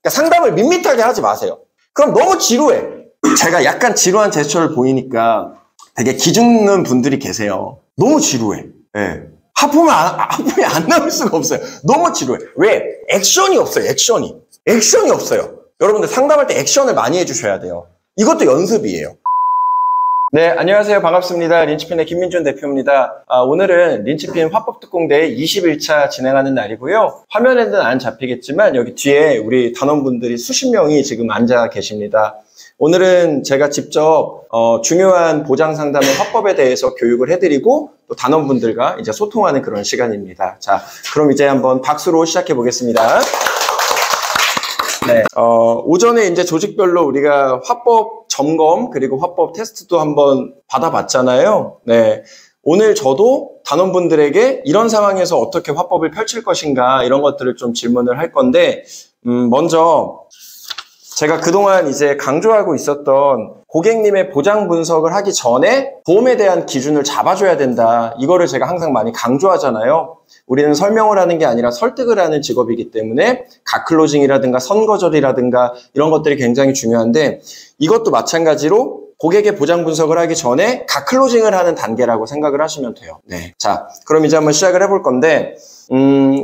그러니까 상담을 밋밋하게 하지 마세요. 그럼 너무 지루해. 제가 약간 지루한 제스처를 보이니까 되게 기죽는 분들이 계세요. 너무 지루해. 네. 하품이 안 나올 수가 없어요. 너무 지루해. 왜? 액션이 없어요. 액션이 없어요. 여러분들 상담할 때 액션을 많이 해주셔야 돼요. 이것도 연습이에요. 네, 안녕하세요. 반갑습니다. 린치핀의 김민준 대표입니다. 오늘은 린치핀 화법특공대 21차 진행하는 날이고요. 화면에는 안 잡히겠지만 여기 뒤에 우리 단원분들이 수십 명이 지금 앉아 계십니다. 오늘은 제가 직접 중요한 보장 상담의 화법에 대해서 교육을 해드리고 또 단원분들과 이제 소통하는 그런 시간입니다. 자, 그럼 이제 한번 박수로 시작해 보겠습니다. 네, 오전에 이제 조직별로 우리가 화법 점검 그리고 화법 테스트도 한번 받아봤잖아요. 네, 오늘 저도 단원분들에게 이런 상황에서 어떻게 화법을 펼칠 것인가 이런 것들을 좀 질문을 할 건데 먼저 제가 그동안 이제 강조하고 있었던 고객님의 보장 분석을 하기 전에 보험에 대한 기준을 잡아줘야 된다. 이거를 제가 항상 많이 강조하잖아요. 우리는 설명을 하는 게 아니라 설득을 하는 직업이기 때문에 갓클로징이라든가 선거절이라든가 이런 것들이 굉장히 중요한데 이것도 마찬가지로 고객의 보장 분석을 하기 전에 갓클로징을 하는 단계라고 생각을 하시면 돼요. 네. 자, 그럼 이제 한번 시작을 해볼 건데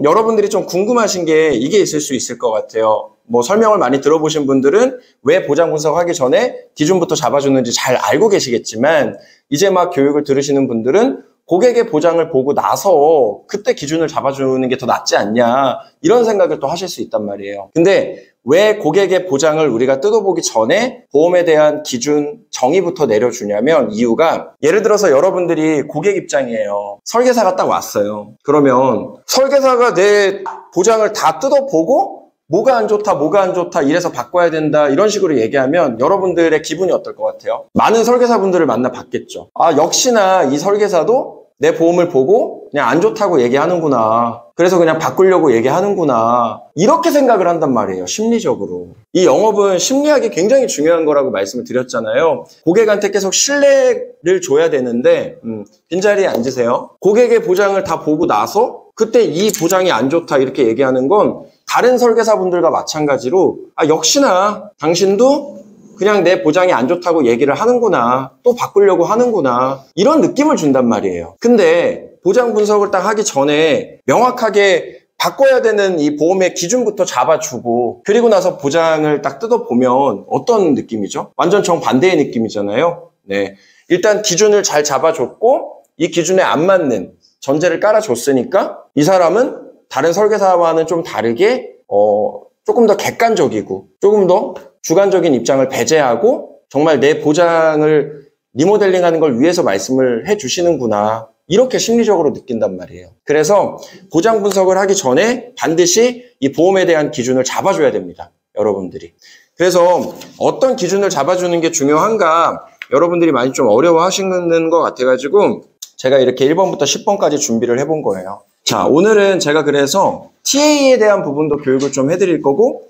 여러분들이 좀 궁금하신 게 이게 있을 수 있을 것 같아요. 뭐 설명을 많이 들어보신 분들은 왜 보장 분석하기 전에 기준부터 잡아주는지 잘 알고 계시겠지만 이제 막 교육을 들으시는 분들은 고객의 보장을 보고 나서 그때 기준을 잡아주는 게 더 낫지 않냐 이런 생각을 또 하실 수 있단 말이에요. 근데 왜 고객의 보장을 우리가 뜯어보기 전에 보험에 대한 기준 정의부터 내려주냐면 이유가 예를 들어서 여러분들이 고객 입장이에요. 설계사가 딱 왔어요. 그러면 설계사가 내 보장을 다 뜯어보고 뭐가 안 좋다 이래서 바꿔야 된다 이런 식으로 얘기하면 여러분들의 기분이 어떨 것 같아요? 많은 설계사분들을 만나 봤겠죠. 역시나 이 설계사도 내 보험을 보고 그냥 안 좋다고 얘기하는구나. 그래서 그냥 바꾸려고 얘기하는구나. 이렇게 생각을 한단 말이에요. 심리적으로. 이 영업은 심리학이 굉장히 중요한 거라고 말씀을 드렸잖아요. 고객한테 계속 신뢰를 줘야 되는데 빈자리에 앉으세요. 고객의 보장을 다 보고 나서 그때 이 보장이 안 좋다 이렇게 얘기하는 건 다른 설계사분들과 마찬가지로 역시나 당신도 그냥 내 보장이 안 좋다고 얘기를 하는구나. 또 바꾸려고 하는구나. 이런 느낌을 준단 말이에요. 근데 보장 분석을 딱 하기 전에 명확하게 바꿔야 되는 이 보험의 기준부터 잡아주고 그리고 나서 보장을 딱 뜯어보면 어떤 느낌이죠? 완전 정반대의 느낌이잖아요. 네, 일단 기준을 잘 잡아줬고 이 기준에 안 맞는 전제를 깔아줬으니까 이 사람은 다른 설계사와는 좀 다르게 조금 더 객관적이고 조금 더 주관적인 입장을 배제하고 정말 내 보장을 리모델링하는 걸 위해서 말씀을 해주시는구나. 이렇게 심리적으로 느낀단 말이에요. 그래서 보장 분석을 하기 전에 반드시 이 보험에 대한 기준을 잡아줘야 됩니다. 여러분들이. 그래서 어떤 기준을 잡아주는 게 중요한가 여러분들이 많이 좀 어려워하시는 것 같아가지고 제가 이렇게 1번부터 10번까지 준비를 해본 거예요. 자, 오늘은 제가 그래서 TA에 대한 부분도 교육을 좀 해드릴 거고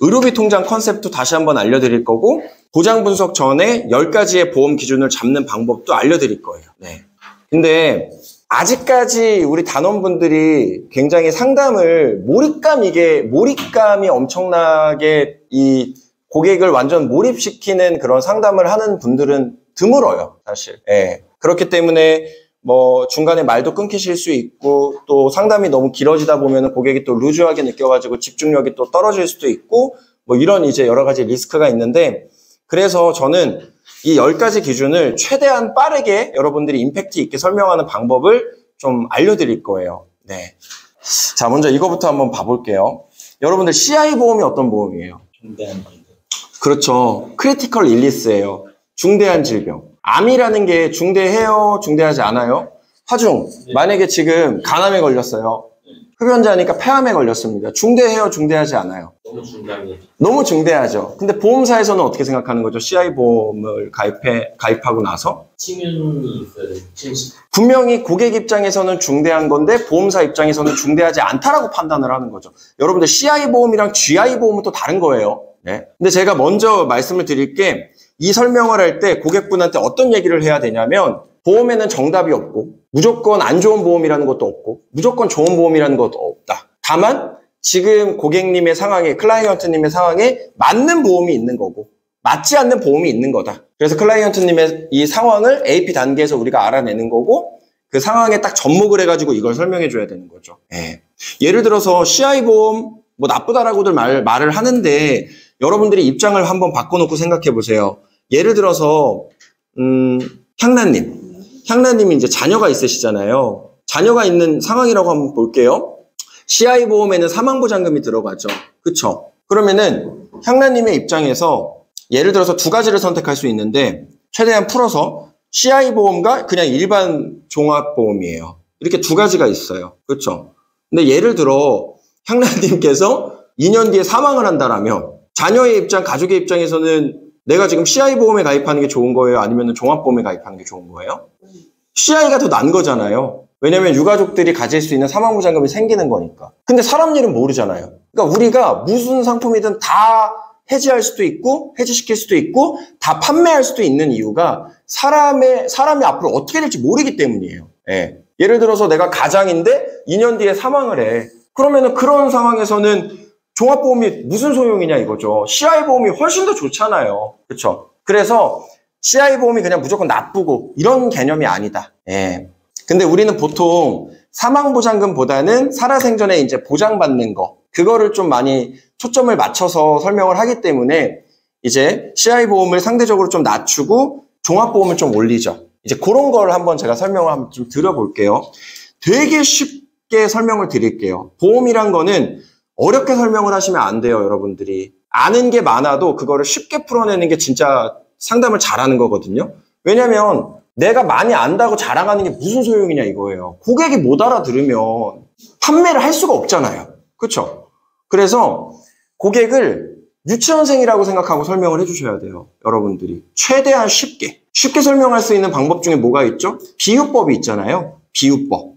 의료비 통장 컨셉도 다시 한번 알려드릴 거고 보장 분석 전에 10가지의 보험 기준을 잡는 방법도 알려드릴 거예요. 네. 근데 아직까지 우리 단원분들이 굉장히 상담을 몰입감이 엄청나게 이 고객을 완전 몰입시키는 그런 상담을 하는 분들은 드물어요, 사실. 네. 그렇기 때문에 뭐 중간에 말도 끊기실 수 있고 또 상담이 너무 길어지다 보면 고객이 또 루즈하게 느껴가지고 집중력이 또 떨어질 수도 있고 뭐 이런 이제 여러 가지 리스크가 있는데 그래서 저는 이 10가지 기준을 최대한 빠르게 여러분들이 임팩트 있게 설명하는 방법을 좀 알려드릴 거예요. 네. 자, 먼저 이거부터 한번 봐볼게요. 여러분들 CI 보험이 어떤 보험이에요? 중대한 질병. 그렇죠. 크리티컬 일리스예요. 중대한 질병. 암이라는 게 중대해요? 중대하지 않아요? 화중. 네. 만약에 지금 간암에 걸렸어요. 네. 흡연자니까 폐암에 걸렸습니다. 중대해요? 중대하지 않아요? 너무 중대합니다. 너무 중대하죠. 근데 보험사에서는 어떻게 생각하는 거죠? CI 보험을 가입하고 나서? 치명이 있어야 돼요. 침식. 분명히 고객 입장에서는 중대한 건데 보험사 입장에서는 중대하지 않다라고 판단을 하는 거죠. 여러분들 CI 보험이랑 GI 보험은 또 다른 거예요. 네. 근데 제가 먼저 말씀을 드릴 게 이 설명을 할 때 고객분한테 어떤 얘기를 해야 되냐면 보험에는 정답이 없고 무조건 안 좋은 보험이라는 것도 없고 무조건 좋은 보험이라는 것도 없다. 다만 지금 고객님의 상황에, 클라이언트님의 상황에 맞는 보험이 있는 거고 맞지 않는 보험이 있는 거다. 그래서 클라이언트님의 이 상황을 AP 단계에서 우리가 알아내는 거고 그 상황에 딱 접목을 해가지고 이걸 설명해 줘야 되는 거죠. 예. 예를 들어서 CI 보험 뭐 나쁘다라고들 말을 하는데 여러분들이 입장을 한번 바꿔놓고 생각해 보세요. 예를 들어서 향란님이 이제 자녀가 있으시잖아요. 자녀가 있는 상황이라고 한번 볼게요. CI 보험에는 사망보장금이 들어가죠. 그쵸? 그러면은 향란님의 입장에서 예를 들어서 두 가지를 선택할 수 있는데 최대한 풀어서 CI 보험과 그냥 일반 종합보험이에요. 이렇게 두 가지가 있어요. 그렇죠? 근데 예를 들어 향란님께서 2년 뒤에 사망을 한다라면 자녀의 입장, 가족의 입장에서는 내가 지금 CI 보험에 가입하는 게 좋은 거예요? 아니면 종합보험에 가입하는 게 좋은 거예요? CI가 더 난 거잖아요. 왜냐면 유가족들이 가질 수 있는 사망보장금이 생기는 거니까. 근데 사람 일은 모르잖아요. 그러니까 우리가 무슨 상품이든 다 해지할 수도 있고 해지시킬 수도 있고 다 판매할 수도 있는 이유가 사람이 앞으로 어떻게 될지 모르기 때문이에요. 예. 예를 들어서 내가 가장인데 2년 뒤에 사망을 해. 그러면은 그런 상황에서는 종합보험이 무슨 소용이냐 이거죠. CI 보험이 훨씬 더 좋잖아요. 그렇죠? 그래서 CI 보험이 그냥 무조건 나쁘고 이런 개념이 아니다. 예. 근데 우리는 보통 사망보장금보다는 살아생전에 이제 보장받는 거 그거를 좀 많이 초점을 맞춰서 설명을 하기 때문에 이제 CI 보험을 상대적으로 좀 낮추고 종합보험을 좀 올리죠. 이제 그런 걸 한번 제가 설명을 한번 좀 드려볼게요. 되게 쉽게 설명을 드릴게요. 보험이란 거는 어렵게 설명을 하시면 안 돼요, 여러분들이. 아는 게 많아도 그거를 쉽게 풀어내는 게 진짜 상담을 잘하는 거거든요. 왜냐면 내가 많이 안다고 자랑하는 게 무슨 소용이냐 이거예요. 고객이 못 알아들으면 판매를 할 수가 없잖아요. 그렇죠? 그래서 고객을 유치원생이라고 생각하고 설명을 해주셔야 돼요. 여러분들이. 최대한 쉽게 설명할 수 있는 방법 중에 뭐가 있죠? 비유법이 있잖아요. 비유법.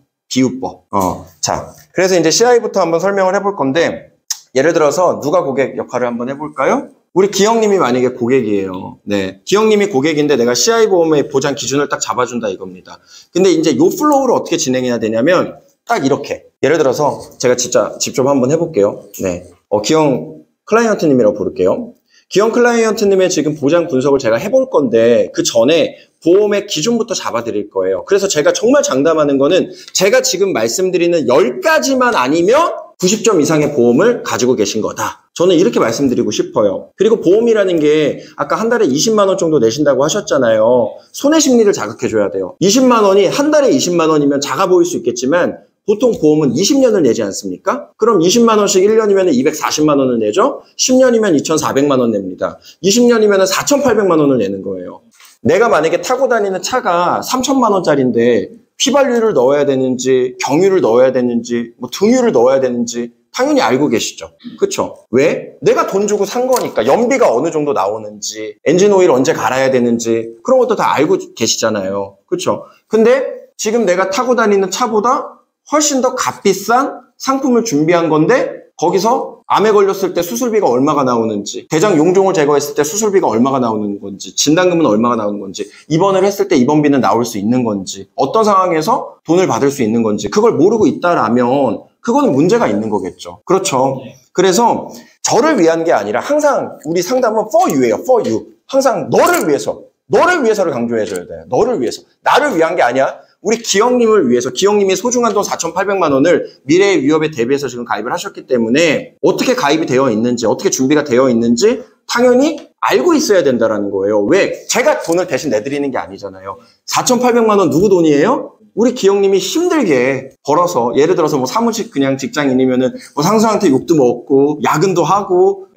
자, 그래서 이제 CI부터 한번 설명을 해볼 건데 예를 들어서 누가 고객 역할을 한번 해볼까요? 우리 기영님이 만약에 고객이에요. 네, 기영님이 고객인데 내가 CI 보험의 보장 기준을 딱 잡아준다 이겁니다. 근데 이제 요 플로우를 어떻게 진행해야 되냐면 딱 이렇게. 예를 들어서 제가 진짜 직접 한번 해볼게요. 네, 기영 클라이언트님이라고 부를게요. 기영 클라이언트님의 지금 보장 분석을 제가 해볼 건데 그 전에 보험의 기준부터 잡아드릴 거예요. 그래서 제가 정말 장담하는 거는 제가 지금 말씀드리는 10가지만 아니면 90점 이상의 보험을 가지고 계신 거다. 저는 이렇게 말씀드리고 싶어요. 그리고 보험이라는 게 아까 한 달에 20만 원 정도 내신다고 하셨잖아요. 손해 심리를 자극해줘야 돼요. 20만 원이 한 달에 20만 원이면 작아 보일 수 있겠지만 보통 보험은 20년을 내지 않습니까? 그럼 20만 원씩 1년이면 240만 원을 내죠? 10년이면 2,400만 원 냅니다. 20년이면 4,800만 원을 내는 거예요. 내가 만약에 타고 다니는 차가 3,000만 원짜리인데 휘발유를 넣어야 되는지 경유를 넣어야 되는지 뭐 등유를 넣어야 되는지 당연히 알고 계시죠. 그렇죠? 왜? 내가 돈 주고 산 거니까 연비가 어느 정도 나오는지 엔진 오일 언제 갈아야 되는지 그런 것도 다 알고 계시잖아요. 그렇죠? 근데 지금 내가 타고 다니는 차보다 훨씬 더 값비싼 상품을 준비한 건데 거기서 암에 걸렸을 때 수술비가 얼마가 나오는지 대장 용종을 제거했을 때 수술비가 얼마가 나오는 건지 진단금은 얼마가 나오는 건지 입원을 했을 때 입원비는 나올 수 있는 건지 어떤 상황에서 돈을 받을 수 있는 건지 그걸 모르고 있다라면 그거는 문제가 있는 거겠죠. 그렇죠. 그래서 저를 위한 게 아니라 항상 우리 상담은 for you예요. for you. 항상 너를 위해서를 강조해줘야 돼요. 너를 위해서. 나를 위한 게 아니야. 우리 기영님을 위해서 기영님이 소중한 돈 4,800만 원을 미래의 위협에 대비해서 지금 가입을 하셨기 때문에 어떻게 가입이 되어 있는지 어떻게 준비가 되어 있는지 당연히 알고 있어야 된다는 거예요. 왜? 제가 돈을 대신 내드리는 게 아니잖아요. 4,800만 원 누구 돈이에요? 우리 기영님이 힘들게 벌어서 예를 들어서 뭐 사무직 그냥 직장인이면은 뭐 상사한테 욕도 먹고 야근도 하고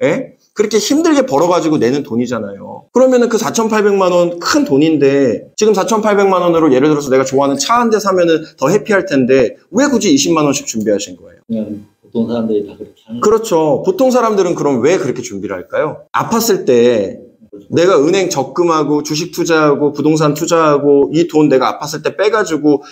그렇게 힘들게 벌어가지고 내는 돈이잖아요. 그러면은 그 4,800만 원 큰 돈인데 지금 4,800만 원으로 예를 들어서 내가 좋아하는 차 한 대 사면은 더 해피할 텐데 왜 굳이 20만 원씩 준비하신 거예요? 그냥 보통 사람들이 다 그렇게 하는 그렇죠. 보통 사람들은 그럼 왜 그렇게 준비를 할까요? 아팠을 때 내가 은행 적금하고 주식 투자하고 부동산 투자하고 이 돈 내가 아팠을 때 빼가지고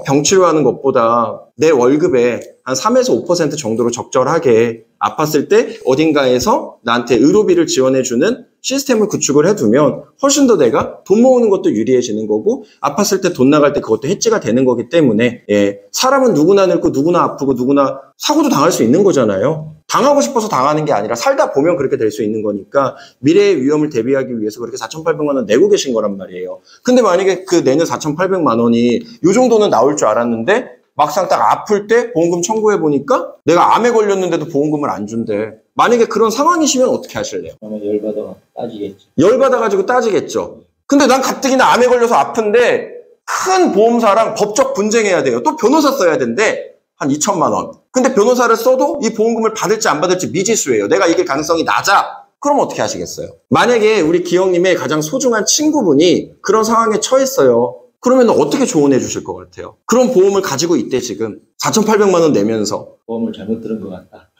병치료하는 것보다 내 월급에 한 3에서 5% 정도로 적절하게 아팠을 때 어딘가에서 나한테 의료비를 지원해주는 시스템을 구축을 해두면 훨씬 더 내가 돈 모으는 것도 유리해지는 거고 아팠을 때 돈 나갈 때 그것도 해지가 되는 거기 때문에 사람은 누구나 늙고 누구나 아프고 누구나 사고도 당할 수 있는 거잖아요. 당하고 싶어서 당하는 게 아니라 살다 보면 그렇게 될 수 있는 거니까 미래의 위험을 대비하기 위해서 그렇게 4,800만 원 내고 계신 거란 말이에요. 근데 만약에 그 내는 4,800만 원이 이 정도는 나올 줄 알았는데 막상 딱 아플 때 보험금 청구해 보니까 내가 암에 걸렸는데도 보험금을 안 준대. 만약에 그런 상황이시면 어떻게 하실래요? 그러면 열받아 따지겠죠. 열받아가지고 따지겠죠. 근데 난 가뜩이나 암에 걸려서 아픈데 큰 보험사랑 법적 분쟁해야 돼요. 또 변호사 써야 된대. 한 2천만 원. 근데 변호사를 써도 이 보험금을 받을지 안 받을지 미지수예요. 내가 이길 가능성이 낮아. 그럼 어떻게 하시겠어요? 만약에 우리 기영님의 가장 소중한 친구분이 그런 상황에 처했어요. 그러면 어떻게 조언해 주실 것 같아요? 그런 보험을 가지고 있대 지금. 4,800만 원 내면서. 보험을 잘못 들은 것 같다.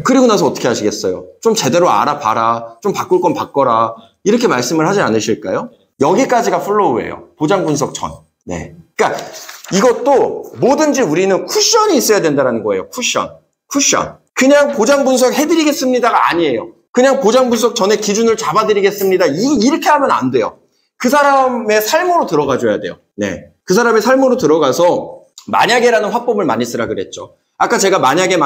그리고 나서 어떻게 하시겠어요? 좀 제대로 알아봐라. 좀 바꿀 건 바꿔라. 이렇게 말씀을 하지 않으실까요? 여기까지가 플로우예요. 보장 분석 전. 네. 그러니까 이것도 뭐든지 우리는 쿠션이 있어야 된다는 거예요. 쿠션. 그냥 보장 분석 해드리겠습니다가 아니에요. 그냥 보장 분석 전에 기준을 잡아드리겠습니다. 이렇게 하면 안 돼요. 그 사람의 삶으로 들어가줘야 돼요. 네. 그 사람의 삶으로 들어가서 만약에라는 화법을 많이 쓰라 그랬죠. 아까 제가 만약에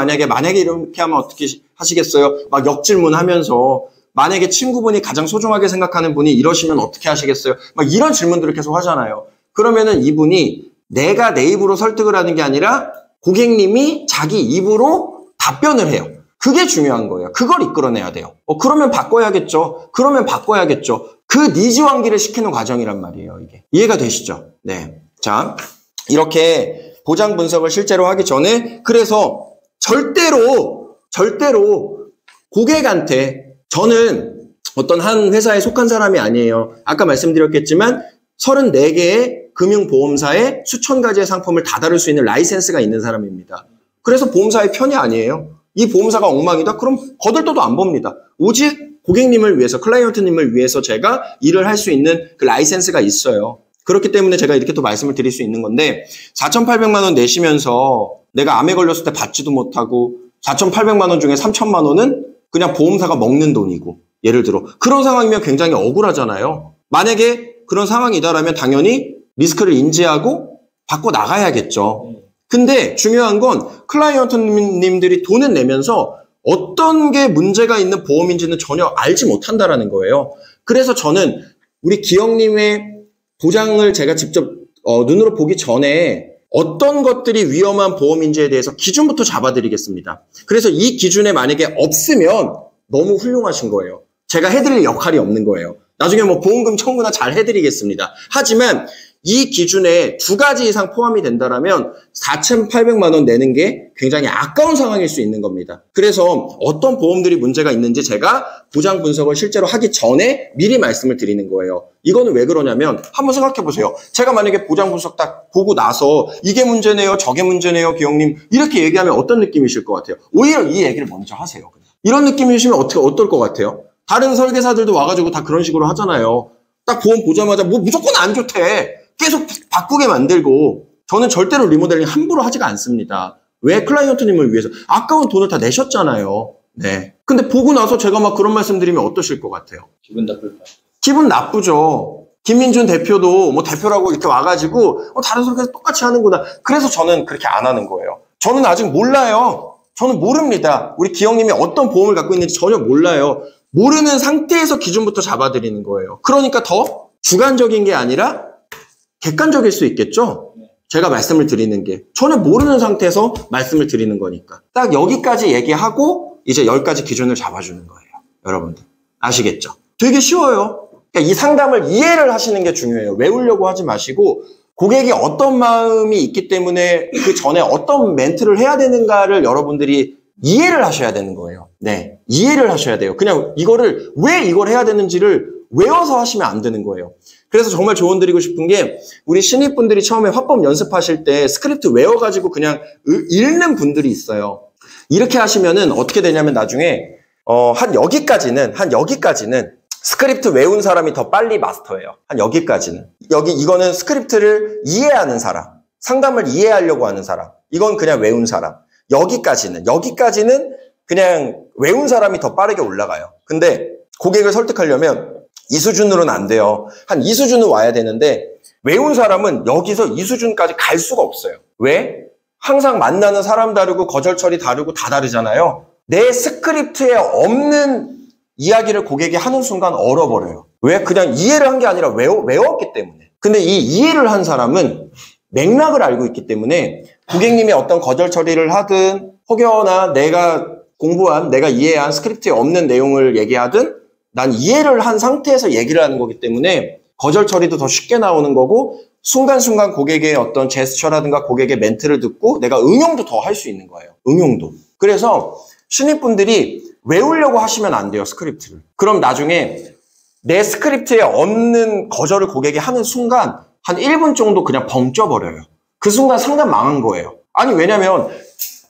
이렇게 하면 어떻게 하시겠어요? 막 역질문하면서 만약에 친구분이 가장 소중하게 생각하는 분이 이러시면 어떻게 하시겠어요? 막 이런 질문들을 계속 하잖아요. 그러면은 이분이 내가 내 입으로 설득을 하는 게 아니라 고객님이 자기 입으로 답변을 해요. 그게 중요한 거예요. 그걸 이끌어내야 돼요. 그러면 바꿔야겠죠. 그 니즈 환기를 시키는 과정이란 말이에요. 이게 이해가 되시죠? 네. 자, 이렇게 보장 분석을 실제로 하기 전에 그래서 절대로 고객한테 저는 어떤 한 회사에 속한 사람이 아니에요. 아까 말씀드렸겠지만 34개의 금융보험사에 수천 가지의 상품을 다 다룰 수 있는 라이센스가 있는 사람입니다. 그래서 보험사의 편이 아니에요. 이 보험사가 엉망이다? 그럼 거들떠도 안 봅니다. 오직 고객님을 위해서, 클라이언트님을 위해서 제가 일을 할 수 있는 그 라이센스가 있어요. 그렇기 때문에 제가 이렇게 또 말씀을 드릴 수 있는 건데 4,800만 원 내시면서 내가 암에 걸렸을 때 받지도 못하고 4,800만 원 중에 3,000만 원은 그냥 보험사가 먹는 돈이고 예를 들어 그런 상황이면 굉장히 억울하잖아요. 만약에 그런 상황이다라면 당연히 리스크를 인지하고 바꿔 나가야겠죠. 근데 중요한 건 클라이언트님들이 돈을 내면서 어떤 게 문제가 있는 보험인지는 전혀 알지 못한다라는 거예요. 그래서 저는 우리 기영님의 보장을 제가 직접 눈으로 보기 전에 어떤 것들이 위험한 보험인지에 대해서 기준부터 잡아드리겠습니다. 그래서 이 기준에 만약에 없으면 너무 훌륭하신 거예요. 제가 해드릴 역할이 없는 거예요. 나중에 뭐 보험금 청구나 잘 해드리겠습니다. 하지만 이 기준에 2가지 이상 포함이 된다면 4,800만 원 내는 게 굉장히 아까운 상황일 수 있는 겁니다. 그래서 어떤 보험들이 문제가 있는지 제가 보장 분석을 실제로 하기 전에 미리 말씀을 드리는 거예요. 이거는 왜 그러냐면 한번 생각해 보세요. 제가 만약에 보장 분석 딱 보고 나서 이게 문제네요, 저게 문제네요, 기영님 이렇게 얘기하면 어떤 느낌이실 것 같아요? 오히려 이 얘기를 먼저 하세요. 이런 느낌이시면 어떨 것 같아요? 다른 설계사들도 와가지고 다 그런 식으로 하잖아요. 딱 보험 보자마자 뭐 무조건 안 좋대. 계속 바꾸게 만들고 저는 절대로 리모델링 함부로 하지가 않습니다. 왜? 클라이언트님을 위해서. 아까운 돈을 다 내셨잖아요. 네. 근데 보고 나서 제가 막 그런 말씀 드리면 어떠실 것 같아요? 기분 나쁠까요? 기분 나쁘죠. 김민준 대표도 뭐 대표라고 이렇게 와가지고 다른 설계사 똑같이 하는구나. 그래서 저는 그렇게 안 하는 거예요. 저는 아직 몰라요. 저는 모릅니다. 우리 기영님이 어떤 보험을 갖고 있는지 전혀 몰라요. 모르는 상태에서 기준부터 잡아드리는 거예요. 그러니까 더 주관적인 게 아니라 객관적일 수 있겠죠? 제가 말씀을 드리는 게 전혀 모르는 상태에서 말씀을 드리는 거니까 딱 여기까지 얘기하고 이제 10가지 기준을 잡아주는 거예요. 여러분들 아시겠죠? 되게 쉬워요. 그러니까 이 상담을 이해를 하시는 게 중요해요. 외우려고 하지 마시고 고객이 어떤 마음이 있기 때문에 그 전에 어떤 멘트를 해야 되는가를 여러분들이 이해를 하셔야 되는 거예요. 네, 이해를 하셔야 돼요. 그냥 왜 이걸 해야 되는지를 외워서 하시면 안 되는 거예요. 그래서 정말 조언 드리고 싶은 게 우리 신입분들이 처음에 화법 연습하실 때 스크립트 외워가지고 그냥 읽는 분들이 있어요. 이렇게 하시면은 어떻게 되냐면 나중에 한 여기까지는 스크립트 외운 사람이 더 빨리 마스터해요. 한 여기까지는. 이거는 스크립트를 이해하는 사람, 상담을 이해하려고 하는 사람, 이건 그냥 외운 사람. 여기까지는 그냥 외운 사람이 더 빠르게 올라가요. 근데 고객을 설득하려면 이 수준으로는 안 돼요. 한 이 수준은 와야 되는데 외운 사람은 여기서 이 수준까지 갈 수가 없어요. 왜? 항상 만나는 사람 다르고 거절 처리 다르고 다 다르잖아요. 내 스크립트에 없는 이야기를 고객이 하는 순간 얼어버려요. 왜? 그냥 이해를 한 게 아니라 외웠기 때문에. 근데 이 이해를 한 사람은 맥락을 알고 있기 때문에 고객님이 어떤 거절 처리를 하든 혹여나 내가 공부한, 내가 이해한 스크립트에 없는 내용을 얘기하든 난 이해를 한 상태에서 얘기를 하는 거기 때문에 거절 처리도 더 쉽게 나오는 거고 순간순간 고객의 어떤 제스처라든가 고객의 멘트를 듣고 내가 응용도 더 할 수 있는 거예요. 응용도. 그래서 신입분들이 외우려고 하시면 안 돼요, 스크립트를. 그럼 나중에 내 스크립트에 없는 거절을 고객이 하는 순간 한 1분 정도 그냥 벙쪄버려요. 그 순간 상담 망한 거예요. 아니 왜냐면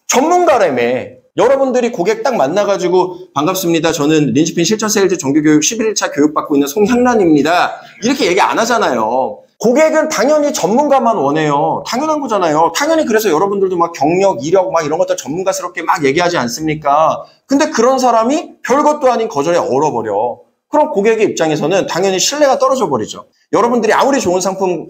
전문가라며. 여러분들이 고객 딱 만나가지고 반갑습니다. 저는 린치핀 실전 세일즈 정규교육 11일차 교육받고 있는 송향란입니다. 이렇게 얘기 안 하잖아요. 고객은 당연히 전문가만 원해요. 당연한 거잖아요. 당연히 그래서 여러분들도 막 경력, 이력 막 이런 것들 전문가스럽게 막 얘기하지 않습니까? 근데 그런 사람이 별것도 아닌 거절에 얼어버려. 그럼 고객의 입장에서는 당연히 신뢰가 떨어져 버리죠. 여러분들이 아무리 좋은 상품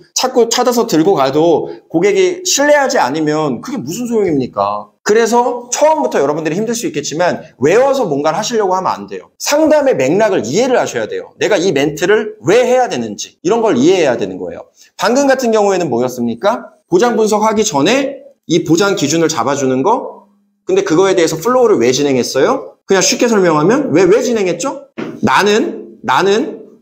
찾아서 들고 가도 고객이 신뢰하지 않으면 그게 무슨 소용입니까? 그래서 처음부터 여러분들이 힘들 수 있겠지만 외워서 뭔가를 하시려고 하면 안 돼요. 상담의 맥락을 이해를 하셔야 돼요. 내가 이 멘트를 왜 해야 되는지 이런 걸 이해해야 되는 거예요. 방금 같은 경우에는 뭐였습니까? 보장 분석하기 전에 이 보장 기준을 잡아주는 거. 근데 그거에 대해서 플로우를 왜 진행했어요? 그냥 쉽게 설명하면 왜 진행했죠? 나는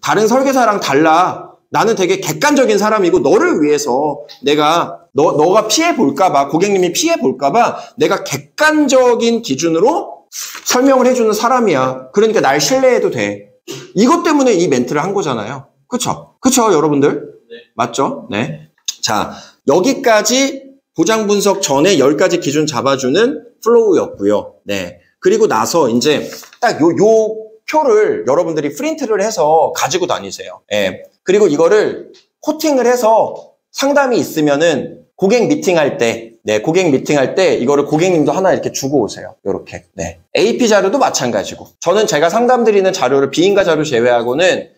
다른 설계사랑 달라. 나는 되게 객관적인 사람이고 너를 위해서 내가 너가 피해 볼까봐 고객님이 피해 볼까봐 내가 객관적인 기준으로 설명을 해주는 사람이야. 그러니까 날 신뢰해도 돼. 이것 때문에 이 멘트를 한 거잖아요. 그쵸 여러분들? 네. 맞죠? 네. 자, 여기까지 보장 분석 전에 10가지 기준 잡아주는 플로우였고요. 네. 그리고 나서 이제 딱 요 표를 여러분들이 프린트를 해서 가지고 다니세요. 예. 그리고 이거를 코팅을 해서 상담이 있으면은 고객 미팅할 때 이거를 고객님도 하나 이렇게 주고 오세요. 이렇게. 네. AP 자료도 마찬가지고. 저는 제가 상담 드리는 자료를 비인가 자료 제외하고는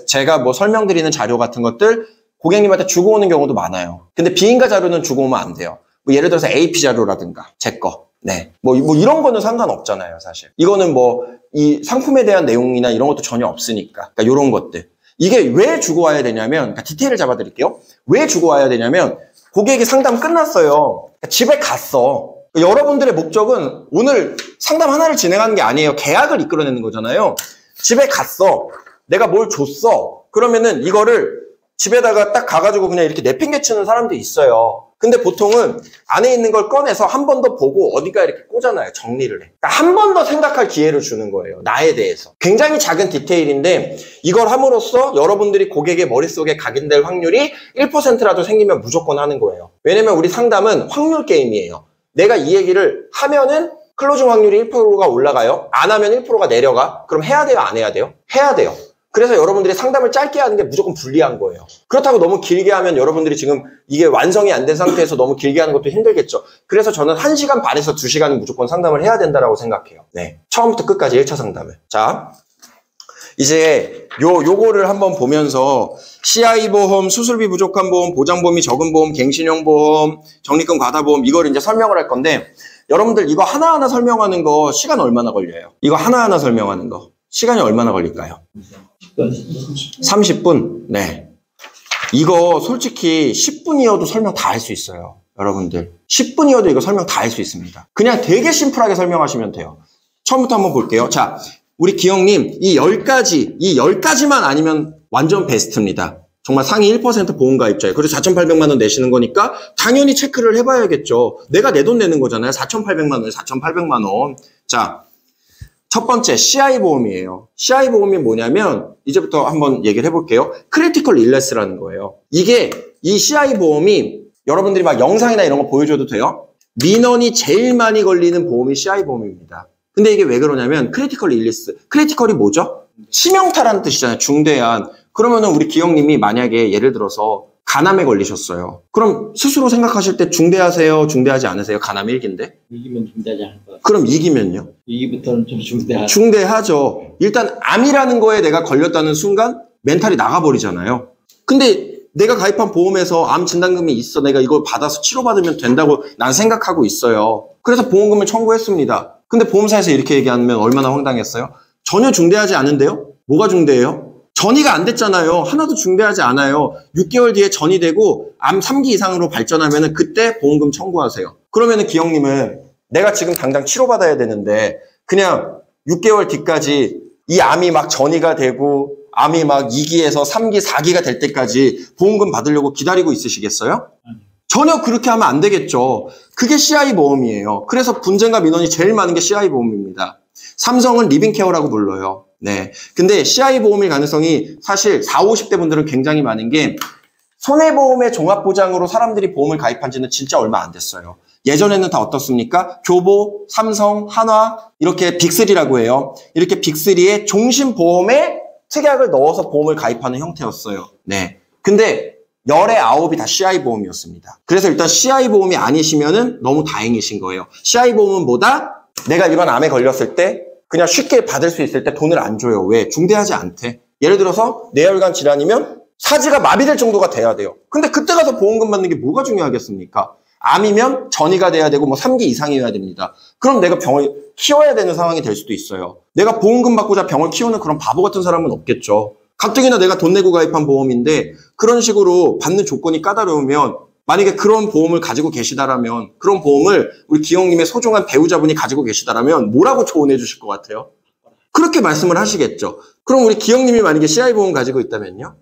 제가 뭐 설명드리는 자료 같은 것들 고객님한테 주고 오는 경우도 많아요. 근데 비인가 자료는 주고 오면 안 돼요. 뭐 예를 들어서 AP 자료라든가 제 거. 네. 뭐 이런 거는 상관없잖아요, 사실. 이거는 뭐 이 상품에 대한 내용이나 이런 것도 전혀 없으니까. 그러니까 이런 것들. 이게 왜 주고 와야 되냐면, 그러니까 디테일을 잡아드릴게요. 왜 주고 와야 되냐면, 고객이 상담 끝났어요. 그러니까 집에 갔어. 여러분들의 목적은 오늘 상담 하나를 진행하는 게 아니에요. 계약을 이끌어내는 거잖아요. 집에 갔어. 내가 뭘 줬어. 그러면은 이거를 집에다가 딱 가가지고 그냥 이렇게 내팽개치는 사람도 있어요. 근데 보통은 안에 있는 걸 꺼내서 한 번 더 보고 어디가 이렇게 꽂아놔요. 정리를 해. 그러니까 한 번 더 생각할 기회를 주는 거예요. 나에 대해서. 굉장히 작은 디테일인데 이걸 함으로써 여러분들이 고객의 머릿속에 각인될 확률이 1%라도 생기면 무조건 하는 거예요. 왜냐면 우리 상담은 확률 게임이에요. 내가 이 얘기를 하면은 클로징 확률이 1%가 올라가요. 안 하면 1%가 내려가. 그럼 해야 돼요? 안 해야 돼요? 해야 돼요. 그래서 여러분들이 상담을 짧게 하는 게 무조건 불리한 거예요. 그렇다고 너무 길게 하면 여러분들이 지금 이게 완성이 안 된 상태에서 너무 길게 하는 것도 힘들겠죠. 그래서 저는 1시간 반에서 2시간은 무조건 상담을 해야 된다라고 생각해요. 네. 처음부터 끝까지 1차 상담을. 자, 이제 요거를 한번 보면서 CI 보험, 수술비 부족한 보험, 보장보험이 적은 보험, 갱신형 보험, 적립금 과다 보험 이걸 이제 설명을 할 건데 여러분들 이거 하나하나 설명하는 거 시간 얼마나 걸려요? 이거 하나하나 설명하는 거. 시간이 얼마나 걸릴까요? 30분? 네. 이거 솔직히 10분이어도 설명 다 할 수 있어요. 여러분들. 10분이어도 이거 설명 다 할 수 있습니다. 그냥 되게 심플하게 설명하시면 돼요. 처음부터 한번 볼게요. 자, 우리 기영님, 이 10가지만 아니면 완전 베스트입니다. 정말 상위 1% 보험가입자예요. 그래서 4,800만 원 내시는 거니까 당연히 체크를 해봐야겠죠. 내가 내 돈 내는 거잖아요. 4,800만 원, 4,800만 원. 자, 첫 번째 CI 보험이에요. CI 보험이 뭐냐면 이제부터 한번 얘기를 해볼게요. 크리티컬 일레스라는 거예요. 이게 이 CI 보험이 여러분들이 막 영상이나 이런 거 보여줘도 돼요. 민원이 제일 많이 걸리는 보험이 CI 보험입니다. 근데 이게 왜 그러냐면 크리티컬 일리스. 크리티컬이 뭐죠? 치명타라는 뜻이잖아요. 중대한. 그러면은 우리 기영님이 만약에 예를 들어서 간암에 걸리셨어요. 그럼 스스로 생각하실 때 중대하세요? 중대하지 않으세요? 간암 1기인데? 이기면 중대하지 않을 것 같아요. 그럼 2기면요? 2기부터는 좀 중대하죠. 중대하죠. 일단 암이라는 거에 내가 걸렸다는 순간 멘탈이 나가버리잖아요. 근데 내가 가입한 보험에서 암 진단금이 있어. 내가 이걸 받아서 치료받으면 된다고 난 생각하고 있어요. 그래서 보험금을 청구했습니다. 근데 보험사에서 이렇게 얘기하면 얼마나 황당했어요? 전혀 중대하지 않은데요? 뭐가 중대해요? 전이가 안 됐잖아요. 하나도 중대하지 않아요. 6개월 뒤에 전이 되고 암 3기 이상으로 발전하면 그때 보험금 청구하세요. 그러면 기영님은 내가 지금 당장 치료받아야 되는데 그냥 6개월 뒤까지 이 암이 막 전이가 되고 암이 막 2기에서 3기, 4기가 될 때까지 보험금 받으려고 기다리고 있으시겠어요? 전혀 그렇게 하면 안 되겠죠. 그게 CI 보험이에요. 그래서 분쟁과 민원이 제일 많은 게 CI 보험입니다. 삼성은 리빙케어라고 불러요. 네. 근데 CI 보험일 가능성이 사실 40, 50대 분들은 굉장히 많은 게 손해보험의 종합보장으로 사람들이 보험을 가입한 지는 진짜 얼마 안 됐어요. 예전에는 다 어떻습니까? 교보, 삼성, 한화 이렇게 빅3라고 해요. 이렇게 빅3의 종신보험에 특약을 넣어서 보험을 가입하는 형태였어요. 네. 근데 열의 9이 다 CI 보험이었습니다. 그래서 일단 CI 보험이 아니시면은 너무 다행이신 거예요. CI 보험은 뭐다? 내가 이런 암에 걸렸을 때 그냥 쉽게 받을 수 있을 때 돈을 안 줘요. 왜? 중대하지 않대. 예를 들어서 뇌혈관 질환이면 사지가 마비될 정도가 돼야 돼요. 근데 그때 가서 보험금 받는 게 뭐가 중요하겠습니까? 암이면 전이가 돼야 되고 뭐 3기 이상이어야 됩니다. 그럼 내가 병을 키워야 되는 상황이 될 수도 있어요. 내가 보험금 받고자 병을 키우는 그런 바보 같은 사람은 없겠죠. 가뜩이나 내가 돈 내고 가입한 보험인데 그런 식으로 받는 조건이 까다로우면 만약에 그런 보험을 가지고 계시다라면 그런 보험을 우리 기영님의 소중한 배우자분이 가지고 계시다라면 뭐라고 조언해 주실 것 같아요? 그렇게 말씀을 하시겠죠. 그럼 우리 기영님이 만약에 CI 보험 가지고 있다면요?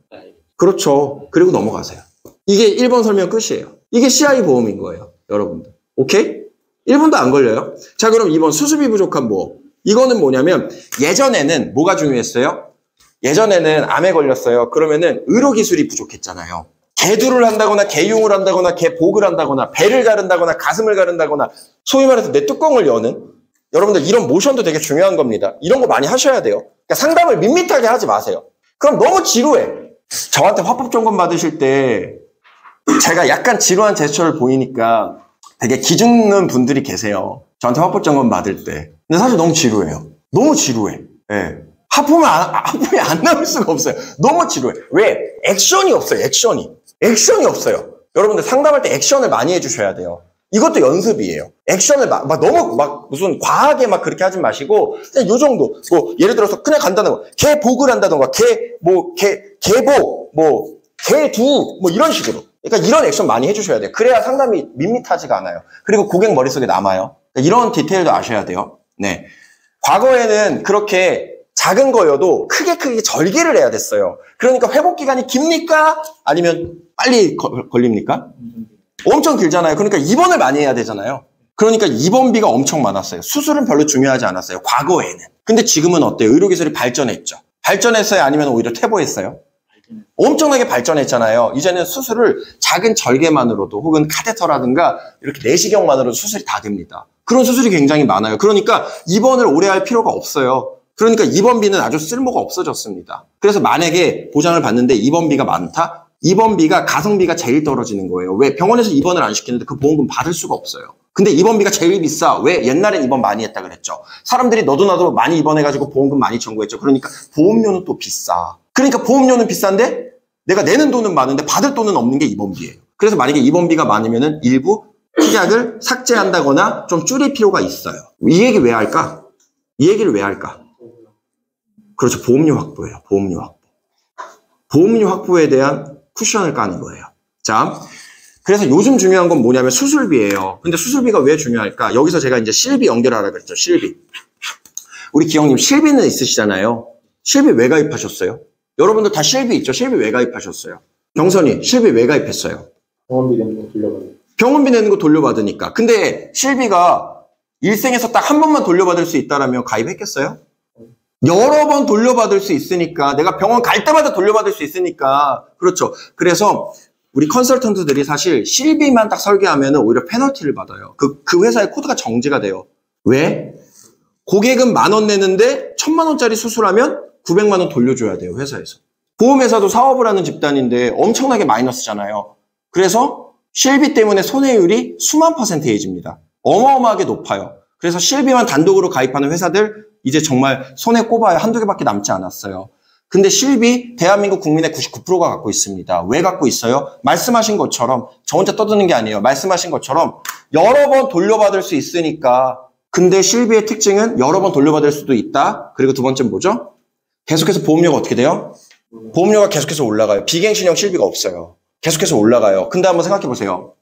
그렇죠. 그리고 넘어가세요. 이게 1번 설명 끝이에요. 이게 CI 보험인 거예요. 여러분들. 오케이? 1분도 안 걸려요. 자, 그럼 2번 수습이 부족한 보험. 이거는 뭐냐면 예전에는 뭐가 중요했어요? 예전에는 암에 걸렸어요. 그러면은 의료기술이 부족했잖아요. 개두를 한다거나 개용을 한다거나 개복을 한다거나 배를 가른다거나 가슴을 가른다거나 소위 말해서 내 뚜껑을 여는 여러분들 이런 모션도 되게 중요한 겁니다. 이런 거 많이 하셔야 돼요. 그러니까 상담을 밋밋하게 하지 마세요. 그럼 너무 지루해. 저한테 화법 점검 받으실 때 제가 약간 지루한 제스처를 보이니까 되게 기죽는 분들이 계세요. 저한테 화법 점검 받을 때. 근데 사실 너무 지루해요. 너무 지루해. 예. 하품이 안 나올 수가 없어요. 너무 지루해. 왜? 액션이 없어요. 액션이 없어요. 여러분들 상담할 때 액션을 많이 해주셔야 돼요. 이것도 연습이에요. 액션을 막 너무 무슨 과하게 막 그렇게 하지 마시고 그냥 요 정도. 뭐 예를 들어서 그냥 간단한 거. 개복을 한다던가 개복 개두 뭐 이런 식으로. 그러니까 이런 액션 많이 해주셔야 돼요. 그래야 상담이 밋밋하지가 않아요. 그리고 고객 머릿속에 남아요. 그러니까 이런 디테일도 아셔야 돼요. 네. 과거에는 그렇게 작은 거여도 크게 절개를 해야 됐어요. 그러니까 회복 기간이 깁니까? 아니면 빨리 걸립니까? 엄청 길잖아요. 그러니까 입원을 많이 해야 되잖아요. 그러니까 입원비가 엄청 많았어요. 수술은 별로 중요하지 않았어요. 과거에는. 근데 지금은 어때요? 의료기술이 발전했죠. 발전했어요? 아니면 오히려 퇴보했어요? 엄청나게 발전했잖아요. 이제는 수술을 작은 절개만으로도 혹은 카테터라든가 이렇게 내시경만으로도 수술이 다 됩니다. 그런 수술이 굉장히 많아요. 그러니까 입원을 오래 할 필요가 없어요. 그러니까 입원비는 아주 쓸모가 없어졌습니다. 그래서 만약에 보장을 받는데 입원비가 많다? 입원비가 가성비가 제일 떨어지는 거예요. 왜? 병원에서 입원을 안 시키는데 그 보험금 받을 수가 없어요. 근데 입원비가 제일 비싸. 왜? 옛날엔 입원 많이 했다 그랬죠. 사람들이 너도 나도 많이 입원해가지고 보험금 많이 청구했죠. 그러니까 보험료는 또 비싸. 그러니까 보험료는 비싼데 내가 내는 돈은 많은데 받을 돈은 없는 게 입원비예요. 그래서 만약에 입원비가 많으면은 일부 특약을 삭제한다거나 좀 줄일 필요가 있어요. 이 얘기 왜 할까? 이 얘기를 왜 할까? 그렇죠. 보험료 확보예요. 보험료 확보. 보험료 확보에 대한 쿠션을 까는 거예요. 자, 그래서 요즘 중요한 건 뭐냐면 수술비예요. 근데 수술비가 왜 중요할까? 여기서 제가 이제 실비 연결하라 그랬죠. 실비. 우리 기영님 실비는 있으시잖아요. 실비 왜 가입하셨어요? 여러분들 다 실비 있죠? 실비 왜 가입하셨어요? 경선이 실비 왜 가입했어요? 병원비 내는 거 돌려받으니까. 병원비 내는 거 돌려받으니까. 근데 실비가 일생에서 딱 한 번만 돌려받을 수 있다라면 가입했겠어요? 여러 번 돌려받을 수 있으니까 내가 병원 갈 때마다 돌려받을 수 있으니까 그렇죠. 그래서 우리 컨설턴트들이 사실 실비만 딱 설계하면 오히려 페널티를 받아요. 그 회사의 코드가 정지가 돼요. 왜? 고객은 10,000원 내는데 1,000만 원짜리 수술하면 900만 원 돌려줘야 돼요. 회사에서. 보험회사도 사업을 하는 집단인데 엄청나게 마이너스잖아요. 그래서 실비 때문에 손해율이 수만 %입니다. 어마어마하게 높아요. 그래서 실비만 단독으로 가입하는 회사들 이제 정말 손에 꼽아야 한두 개밖에 남지 않았어요. 근데 실비 대한민국 국민의 99%가 갖고 있습니다. 왜 갖고 있어요? 말씀하신 것처럼 저 혼자 떠드는 게 아니에요. 말씀하신 것처럼 여러 번 돌려받을 수 있으니까. 근데 실비의 특징은 여러 번 돌려받을 수도 있다. 그리고 두 번째는 뭐죠? 계속해서 보험료가 어떻게 돼요? 보험료가 계속해서 올라가요. 비갱신형 실비가 없어요. 계속해서 올라가요. 근데 한번 생각해 보세요.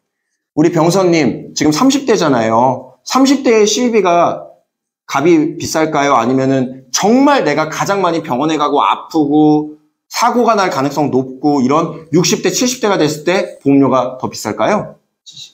우리 병선님 지금 30대잖아요. 30대의 실비가 값이 비쌀까요? 아니면은 정말 내가 가장 많이 병원에 가고 아프고 사고가 날 가능성 높고 이런 60대, 70대가 됐을 때 보험료가 더 비쌀까요? 70대.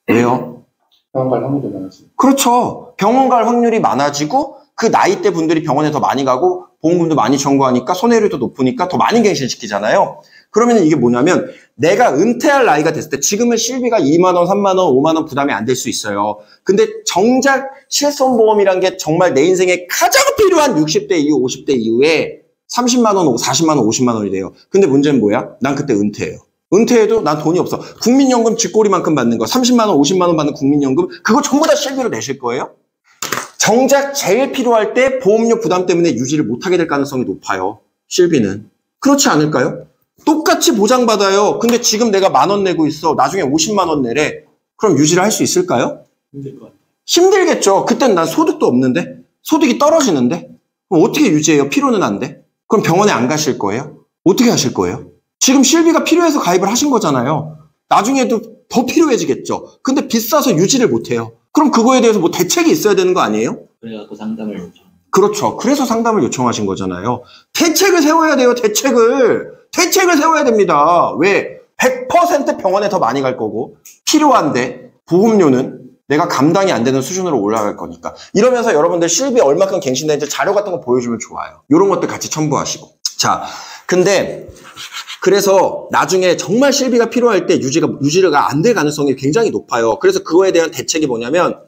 왜요? 병원 갈 확률이 많아지. 그렇죠. 병원 갈 확률이 많아지고 그 나이대 분들이 병원에 더 많이 가고 보험금도 많이 청구하니까 손해율도 높으니까 더 많이 갱신시키잖아요. 그러면 이게 뭐냐면 내가 은퇴할 나이가 됐을 때 지금은 실비가 2만 원, 3만 원, 5만 원 부담이 안 될 수 있어요. 근데 정작 실손보험이란 게 정말 내 인생에 가장 필요한 60대 이후, 50대 이후에 30만 원, 40만 원, 50만 원이 돼요. 근데 문제는 뭐야? 난 그때 은퇴해요. 은퇴해도 난 돈이 없어. 국민연금 쥐꼬리만큼 받는 거, 30만 원, 50만 원 받는 국민연금 그거 전부 다 실비로 내실 거예요? 정작 제일 필요할 때 보험료 부담 때문에 유지를 못하게 될 가능성이 높아요. 실비는. 그렇지 않을까요? 똑같이 보장받아요. 근데 지금 내가 10,000원 내고 있어. 나중에 50만 원 내래. 그럼 유지를 할 수 있을까요? 힘들 것 같아요. 힘들겠죠. 그땐 난 소득도 없는데? 소득이 떨어지는데? 그럼 어떻게 유지해요? 필요는 안 돼? 그럼 병원에 안 가실 거예요? 어떻게 하실 거예요? 지금 실비가 필요해서 가입을 하신 거잖아요. 나중에도 더 필요해지겠죠. 근데 비싸서 유지를 못해요. 그럼 그거에 대해서 뭐 대책이 있어야 되는 거 아니에요? 그래갖고 상담을 요청. 그렇죠. 그래서 상담을 요청하신 거잖아요. 대책을 세워야 돼요. 대책을 세워야 됩니다. 왜? 100% 병원에 더 많이 갈 거고 필요한데 보험료는 내가 감당이 안 되는 수준으로 올라갈 거니까. 이러면서 여러분들 실비 얼마큼 갱신되는지 자료 같은 거 보여주면 좋아요. 이런 것들 같이 첨부하시고. 자, 근데 그래서 나중에 정말 실비가 필요할 때 유지가 안 될 가능성이 굉장히 높아요. 그래서 그거에 대한 대책이 뭐냐면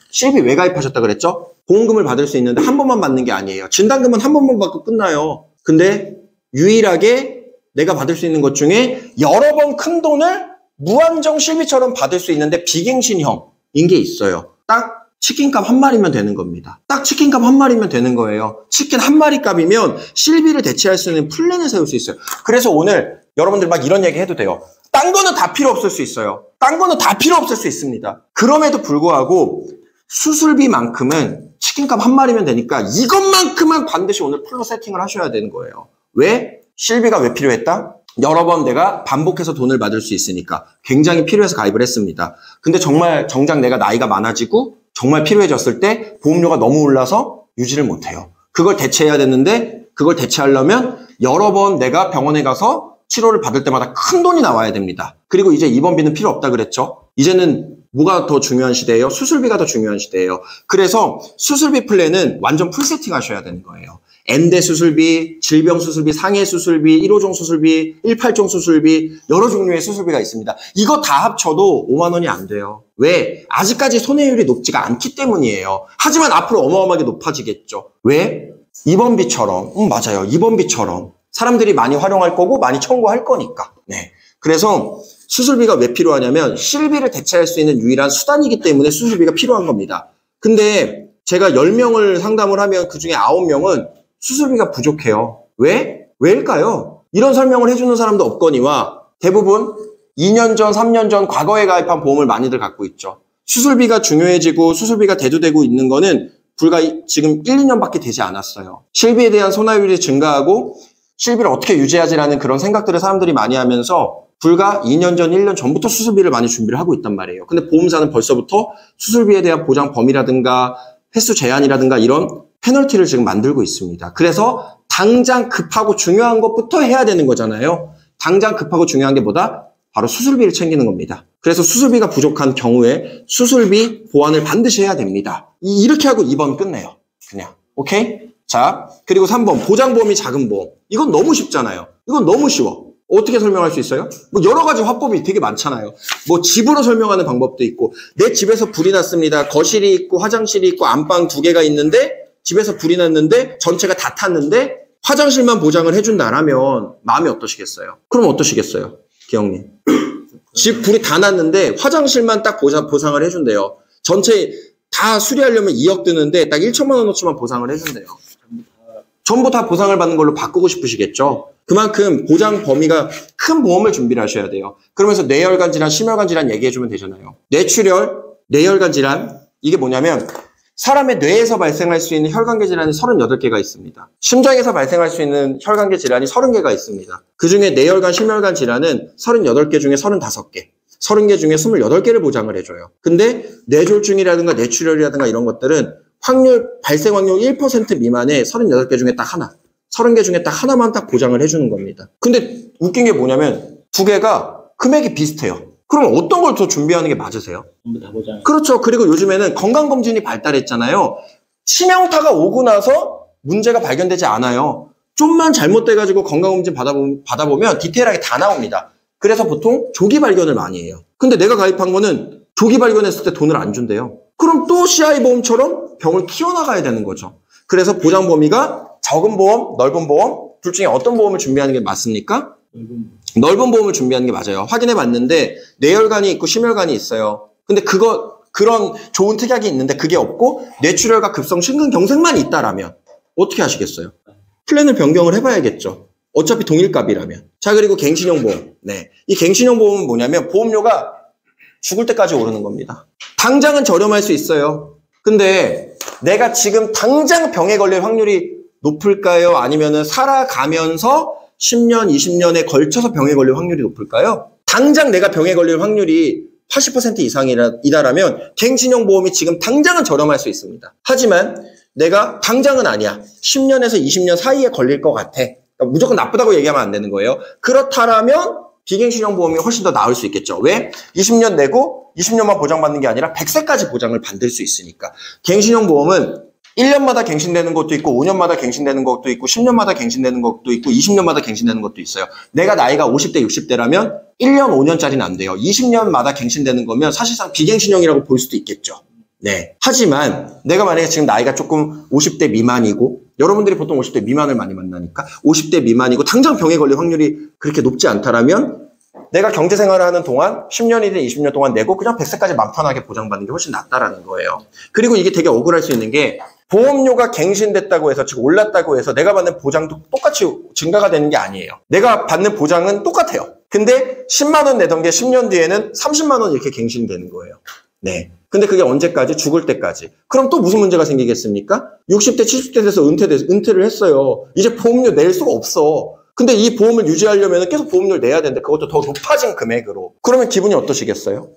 실비 왜 가입하셨다 그랬죠? 보험금을 받을 수 있는데 한 번만 받는 게 아니에요. 진단금은 한 번만 받고 끝나요. 근데 유일하게 내가 받을 수 있는 것 중에 여러 번 큰 돈을 무한정 실비처럼 받을 수 있는데 비갱신형인 게 있어요. 딱 치킨값 한 마리면 되는 겁니다. 딱 치킨값 한 마리면 되는 거예요. 치킨 한 마리 값이면 실비를 대체할 수 있는 플랜을 세울 수 있어요. 그래서 오늘 여러분들 막 이런 얘기 해도 돼요. 딴 거는 다 필요 없을 수 있어요. 딴 거는 다 필요 없을 수 있습니다. 그럼에도 불구하고 수술비만큼은 치킨값 한 마리면 되니까 이것만큼은 반드시 오늘 풀로 세팅을 하셔야 되는 거예요. 왜? 실비가 왜 필요했다? 여러 번 내가 반복해서 돈을 받을 수 있으니까 굉장히 필요해서 가입을 했습니다. 근데 정말 정작 내가 나이가 많아지고 정말 필요해졌을 때 보험료가 너무 올라서 유지를 못해요. 그걸 대체해야 되는데 그걸 대체하려면 여러 번 내가 병원에 가서 치료를 받을 때마다 큰 돈이 나와야 됩니다. 그리고 이제 입원비는 필요 없다 그랬죠? 이제는 뭐가 더 중요한 시대예요? 수술비가 더 중요한 시대예요. 그래서 수술비 플랜은 완전 풀 세팅 하셔야 되는 거예요. N대 수술비, 질병 수술비, 상해 수술비, 1호종 수술비, 18종 수술비, 여러 종류의 수술비가 있습니다. 이거 다 합쳐도 5만 원이 안 돼요. 왜? 아직까지 손해율이 높지가 않기 때문이에요. 하지만 앞으로 어마어마하게 높아지겠죠. 왜? 입원비처럼. 맞아요. 입원비처럼. 사람들이 많이 활용할 거고 많이 청구할 거니까. 네. 그래서 수술비가 왜 필요하냐면 실비를 대체할 수 있는 유일한 수단이기 때문에 수술비가 필요한 겁니다. 근데 제가 10명을 상담을 하면 그중에 9명은 수술비가 부족해요. 왜? 왜일까요? 이런 설명을 해주는 사람도 없거니와 대부분 2년 전, 3년 전 과거에 가입한 보험을 많이들 갖고 있죠. 수술비가 중요해지고 수술비가 대두되고 있는 거는 불과 지금 1, 2년밖에 되지 않았어요. 실비에 대한 손해율이 증가하고 실비를 어떻게 유지하지라는 그런 생각들을 사람들이 많이 하면서 불과 2년 전, 1년 전부터 수술비를 많이 준비를 하고 있단 말이에요. 근데 보험사는 벌써부터 수술비에 대한 보장 범위라든가 횟수 제한이라든가 이런 페널티를 지금 만들고 있습니다. 그래서 당장 급하고 중요한 것부터 해야 되는 거잖아요. 당장 급하고 중요한 게 뭐다? 바로 수술비를 챙기는 겁니다. 그래서 수술비가 부족한 경우에 수술비 보완을 반드시 해야 됩니다. 이렇게 하고 2번 끝내요. 그냥. 오케이? 자, 그리고 3번 보장보험이 작은 보험. 이건 너무 쉽잖아요. 이건 너무 쉬워. 어떻게 설명할 수 있어요? 뭐 여러 가지 화법이 되게 많잖아요. 뭐 집으로 설명하는 방법도 있고 내 집에서 불이 났습니다. 거실이 있고 화장실이 있고 안방 2개가 있는데 집에서 불이 났는데 전체가 다 탔는데 화장실만 보장을 해준다라면 마음이 어떠시겠어요? 그럼 어떠시겠어요? 기영님. 집 불이 다 났는데 화장실만 딱 보상을 해준대요. 전체 다 수리하려면 2억 드는데 딱 1천만 원어치만 보상을 해준대요. 전부 다 보상을 받는 걸로 바꾸고 싶으시겠죠? 그만큼 보장 범위가 큰 보험을 준비를 하셔야 돼요. 그러면서 뇌혈관 질환, 심혈관 질환 얘기해주면 되잖아요. 뇌출혈, 뇌혈관 질환, 이게 뭐냐면 사람의 뇌에서 발생할 수 있는 혈관계 질환이 38개가 있습니다. 심장에서 발생할 수 있는 혈관계 질환이 30개가 있습니다. 그중에 뇌혈관, 심혈관 질환은 38개 중에 35개. 30개 중에 28개를 보장을 해줘요. 근데 뇌졸중이라든가 뇌출혈이라든가 이런 것들은 발생 확률 1% 미만의 38개 중에 딱 하나. 30개 중에 딱 하나만 딱 보장을 해주는 겁니다. 근데 웃긴 게 뭐냐면 두 개가 금액이 비슷해요. 그럼 어떤 걸 더 준비하는 게 맞으세요? 전부 다 보장. 그렇죠. 그리고 요즘에는 건강검진이 발달했잖아요. 치명타가 오고 나서 문제가 발견되지 않아요. 좀만 잘못돼가지고 건강검진 받아보면 디테일하게 다 나옵니다. 그래서 보통 조기 발견을 많이 해요. 근데 내가 가입한 거는 조기 발견했을 때 돈을 안 준대요. 그럼 또 CI보험처럼 병을 키워나가야 되는 거죠. 그래서 보장 범위가 적은 보험, 넓은 보험, 둘 중에 어떤 보험을 준비하는 게 맞습니까? 넓은 보험을 준비하는 게 맞아요. 확인해 봤는데 뇌혈관이 있고 심혈관이 있어요. 근데 그런 좋은 특약이 있는데 그게 없고 뇌출혈과 급성 심근경색만 있다라면 어떻게 하시겠어요? 플랜을 변경을 해봐야겠죠. 어차피 동일 값이라면. 자, 그리고 갱신형 보험. 네, 이 갱신형 보험은 뭐냐면 보험료가 죽을 때까지 오르는 겁니다. 당장은 저렴할 수 있어요. 근데 내가 지금 당장 병에 걸릴 확률이 높을까요? 아니면은 살아가면서 10년, 20년에 걸쳐서 병에 걸릴 확률이 높을까요? 당장 내가 병에 걸릴 확률이 80% 이상이다라면 갱신형 보험이 지금 당장은 저렴할 수 있습니다. 하지만 내가 당장은 아니야. 10년에서 20년 사이에 걸릴 것 같아. 그러니까 무조건 나쁘다고 얘기하면 안 되는 거예요. 그렇다라면 비갱신형 보험이 훨씬 더 나을 수 있겠죠. 왜? 20년 내고 20년만 보장받는 게 아니라 100세까지 보장을 받을 수 있으니까. 갱신형 보험은 1년마다 갱신되는 것도 있고 5년마다 갱신되는 것도 있고 10년마다 갱신되는 것도 있고 20년마다 갱신되는 것도 있어요. 내가 나이가 50대, 60대라면 1년, 5년짜리는 안 돼요. 20년마다 갱신되는 거면 사실상 비갱신형이라고 볼 수도 있겠죠. 네. 하지만 내가 만약에 지금 나이가 조금 50대 미만이고 여러분들이 보통 50대 미만을 많이 만나니까 50대 미만이고 당장 병에 걸릴 확률이 그렇게 높지 않다라면 내가 경제생활을 하는 동안 10년이든 20년 동안 내고 그냥 100세까지 맘 편하게 보장받는 게 훨씬 낫다라는 거예요. 그리고 이게 되게 억울할 수 있는 게 보험료가 갱신됐다고 해서 즉 올랐다고 해서 내가 받는 보장도 똑같이 증가가 되는 게 아니에요. 내가 받는 보장은 똑같아요. 근데 10만 원 내던 게 10년 뒤에는 30만 원 이렇게 갱신되는 거예요. 네. 근데 그게 언제까지? 죽을 때까지. 그럼 또 무슨 문제가 생기겠습니까? 60대, 70대 돼서 은퇴를 했어요. 이제 보험료 낼 수가 없어. 근데 이 보험을 유지하려면 계속 보험료를 내야 되는데 그것도 더 높아진 금액으로. 그러면 기분이 어떠시겠어요?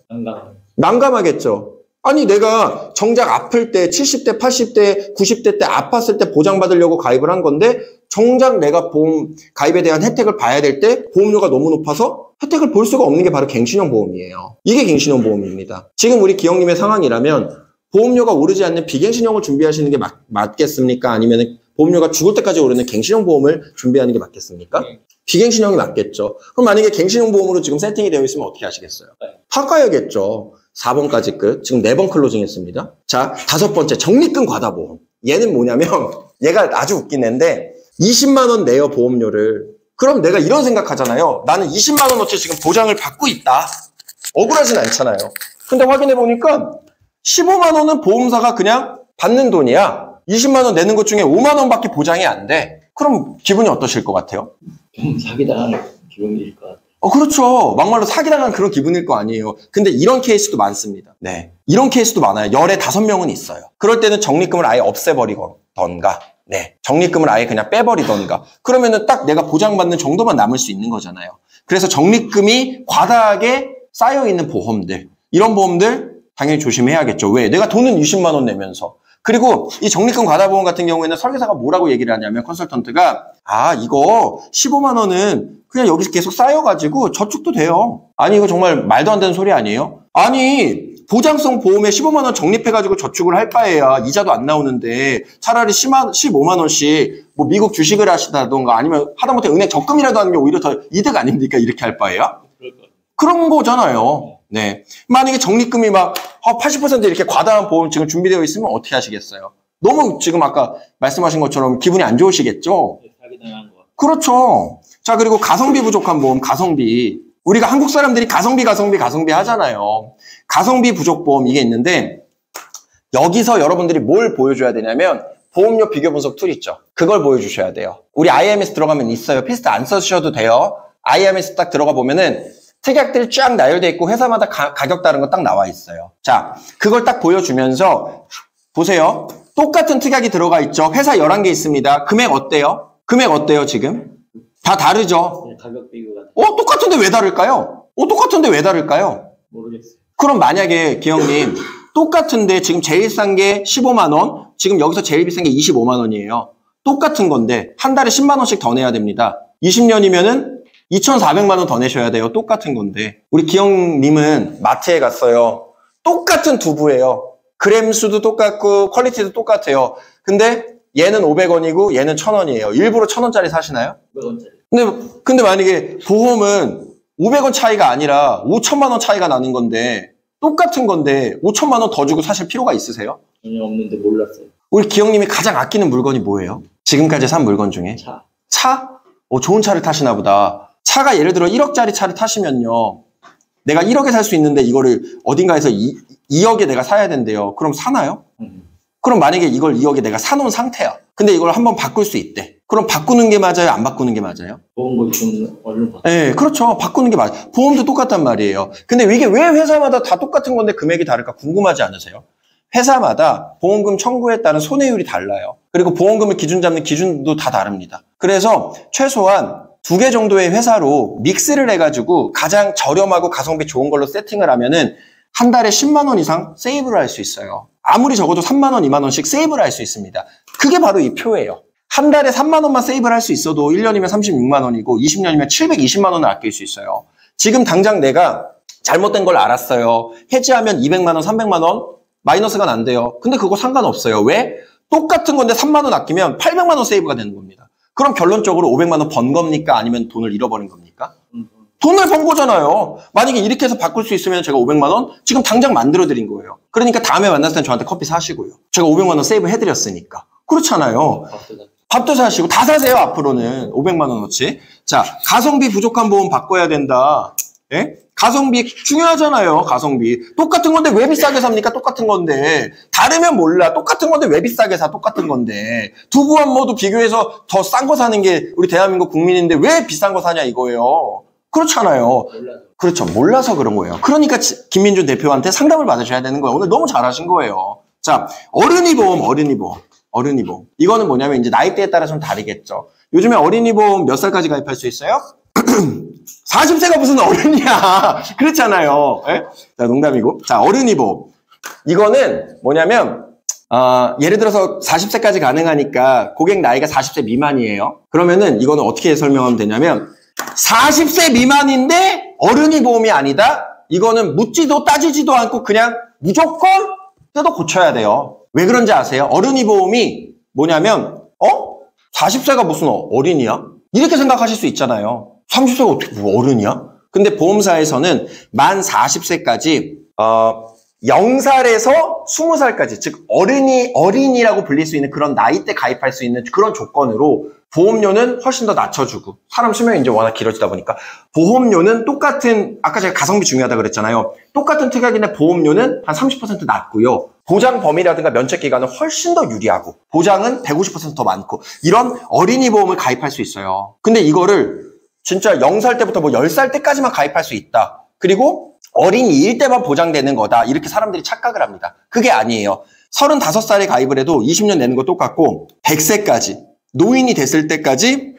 난감하겠죠. 아니 내가 정작 아플 때 70대, 80대, 90대 때 아팠을 때 보장받으려고 가입을 한 건데 정작 내가 보험 가입에 대한 혜택을 봐야 될 때 보험료가 너무 높아서 혜택을 볼 수가 없는 게 바로 갱신형 보험이에요. 이게 갱신형 보험입니다. 지금 우리 기영님의 상황이라면 보험료가 오르지 않는 비갱신형을 준비하시는 게 맞겠습니까? 아니면 보험료가 죽을 때까지 오르는 갱신형 보험을 준비하는 게 맞겠습니까? 비갱신형이 맞겠죠. 그럼 만약에 갱신형 보험으로 지금 세팅이 되어 있으면 어떻게 하시겠어요? 바꿔야겠죠. 4번까지 끝. 지금 4번 클로징 했습니다. 자, 5번째 적립금 과다보험. 얘는 뭐냐면 얘가 아주 웃긴 애인데 20만 원 내요 보험료를. 그럼 내가 이런 생각하잖아요. 나는 20만 원어치 지금 보장을 받고 있다. 억울하진 않잖아요. 근데 확인해 보니까 15만 원은 보험사가 그냥 받는 돈이야. 20만 원 내는 것 중에 5만 원밖에 보장이 안 돼. 그럼 기분이 어떠실 것 같아요? 사기당하는 기분일 것 같아요. 그렇죠. 막말로 사기당한 그런 기분일 거 아니에요. 근데 이런 케이스도 많습니다. 네. 이런 케이스도 많아요. 열에 5명은 있어요. 그럴 때는 적립금을 아예 없애버리던가, 네. 적립금을 아예 그냥 빼버리던가. 그러면은 딱 내가 보장받는 정도만 남을 수 있는 거잖아요. 그래서 적립금이 과다하게 쌓여있는 보험들, 이런 보험들 당연히 조심해야겠죠. 왜? 내가 돈은 20만 원 내면서. 그리고 이 적립금 과다보험 같은 경우에는 설계사가 뭐라고 얘기를 하냐면 컨설턴트가 이거 15만 원은 그냥 여기서 계속 쌓여가지고 저축도 돼요. 아니 이거 정말 말도 안 되는 소리 아니에요? 아니 보장성 보험에 15만 원 적립해가지고 저축을 할 바에야 이자도 안 나오는데 차라리 15만 원씩 뭐 미국 주식을 하시다던가 아니면 하다못해 은행 적금이라도 하는 게 오히려 더 이득 아닙니까? 이렇게 할 바에야? 그런 거잖아요. 네. 만약에 적립금이 막 80% 이렇게 과다한 보험 지금 준비되어 있으면 어떻게 하시겠어요? 너무 지금 아까 말씀하신 것처럼 기분이 안 좋으시겠죠? 그렇죠. 자, 그리고 가성비 부족한 보험, 가성비. 우리가 한국 사람들이 가성비 하잖아요. 가성비 부족 보험 이게 있는데 여기서 여러분들이 뭘 보여줘야 되냐면 보험료 비교 분석 툴 있죠. 그걸 보여주셔야 돼요. 우리 IMS 들어가면 있어요. 피스트 안 써주셔도 돼요. IMS 딱 들어가 보면은 특약들이 쫙 나열되어 있고 회사마다 가격 다른 거 딱 나와 있어요. 자, 그걸 딱 보여주면서 보세요. 똑같은 특약이 들어가 있죠. 회사 11개 있습니다. 금액 어때요? 지금? 다 다르죠? 네, 가격 비교가 똑같은데 왜 다를까요? 모르겠어요. 그럼 만약에 기영님 똑같은데 지금 제일 싼 게 15만 원, 지금 여기서 제일 비싼 게 25만 원이에요. 똑같은 건데 한 달에 10만 원씩 더 내야 됩니다. 20년이면은 2,400만 원 더 내셔야 돼요. 똑같은 건데. 우리 기영님은 마트에 갔어요. 똑같은 두부예요. 그램 수도 똑같고 퀄리티도 똑같아요. 근데 얘는 500원이고 얘는 1,000원이에요. 일부러 1,000원짜리 사시나요? 500원짜리. 근데 만약에 보험은 500원 차이가 아니라 5천만 원 차이가 나는 건데 똑같은 건데 5천만 원 더 주고 사실 필요가 있으세요? 전혀 없는데 몰랐어요. 우리 기영님이 가장 아끼는 물건이 뭐예요? 지금까지 산 물건 중에? 차? 좋은 차를 타시나 보다. 차가 예를 들어 1억짜리 차를 타시면요. 내가 1억에 살 수 있는데 이거를 어딘가에서 2억에 내가 사야 된대요. 그럼 사나요? 그럼 만약에 이걸 2억에 내가 사놓은 상태야. 근데 이걸 한번 바꿀 수 있대. 그럼 바꾸는 게 맞아요? 안 바꾸는 게 맞아요? 보험금 좀 얼른 받아. 네, 그렇죠. 바꾸는 게 맞아요. 보험도 똑같단 말이에요. 근데 이게 왜 회사마다 다 똑같은 건데 금액이 다를까 궁금하지 않으세요? 회사마다 보험금 청구에 따른 손해율이 달라요. 그리고 보험금을 기준 잡는 기준도 다 다릅니다. 그래서 최소한 2개 정도의 회사로 믹스를 해가지고 가장 저렴하고 가성비 좋은 걸로 세팅을 하면은 한 달에 10만 원 이상 세이브를 할 수 있어요. 아무리 적어도 3만 원, 2만 원씩 세이브를 할 수 있습니다. 그게 바로 이 표예요. 한 달에 3만 원만 세이브를 할 수 있어도 1년이면 36만 원이고 20년이면 720만 원을 아낄 수 있어요. 지금 당장 내가 잘못된 걸 알았어요. 해지하면 200만 원, 300만 원 마이너스가 난대요. 근데 그거 상관없어요. 왜? 똑같은 건데 3만 원 아끼면 800만 원 세이브가 되는 겁니다. 그럼 결론적으로 500만 원 번 겁니까? 아니면 돈을 잃어버린 겁니까? 돈을 번 거잖아요. 만약에 이렇게 해서 바꿀 수 있으면 제가 500만 원 지금 당장 만들어 드린 거예요. 그러니까 다음에 만났을 땐 저한테 커피 사시고요. 제가 500만 원 세이브 해드렸으니까. 그렇잖아요. 밥도 사시고 다 사세요. 앞으로는 500만 원어치. 자, 가성비 부족한 보험 바꿔야 된다. 예? 가성비 중요하잖아요. 가성비. 똑같은 건데 왜 비싸게 삽니까? 똑같은 건데. 다르면 몰라. 똑같은 건데 왜 비싸게 사? 똑같은 건데. 두부와 뭐도 비교해서 더 싼 거 사는 게 우리 대한민국 국민인데 왜 비싼 거 사냐 이거예요. 그렇잖아요. 그렇죠. 몰라서 그런 거예요. 그러니까 김민준 대표한테 상담을 받으셔야 되는 거예요. 오늘 너무 잘하신 거예요. 자, 어른이 보험. 이거는 뭐냐면 이제 나이대에 따라 좀 다르겠죠. 요즘에 어린이 보험 몇 살까지 가입할 수 있어요? 40세가 무슨 어른이야. 그렇잖아요. 예? 자, 농담이고. 자, 어른이 보험. 이거는 뭐냐면, 예를 들어서 40세까지 가능하니까 고객 나이가 40세 미만이에요. 그러면은 이거는 어떻게 설명하면 되냐면, 40세 미만인데 어른이 보험이 아니다? 이거는 묻지도 따지지도 않고 그냥 무조건 뜯어 고쳐야 돼요. 왜 그런지 아세요? 어른이 보험이 뭐냐면, 40세가 무슨 어린이야? 이렇게 생각하실 수 있잖아요. 30세가 어떻게 뭐 어른이야? 근데 보험사에서는 만 40세까지 0살에서 20살까지 즉 어린이라고 불릴 수 있는 그런 나이대 가입할 수 있는 그런 조건으로 보험료는 훨씬 더 낮춰주고 사람 수명이 이제 워낙 길어지다 보니까 보험료는 똑같은 아까 제가 가성비 중요하다 그랬잖아요. 똑같은 특약인데 보험료는 한 30% 낮고요. 보장 범위라든가 면책 기간은 훨씬 더 유리하고 보장은 150% 더 많고 이런 어린이 보험을 가입할 수 있어요. 근데 이거를 진짜 0살 때부터 뭐 10살 때까지만 가입할 수 있다. 그리고 어린이일 때만 보장되는 거다. 이렇게 사람들이 착각을 합니다. 그게 아니에요. 35살에 가입을 해도 20년 내는 거 똑같고 100세까지 노인이 됐을 때까지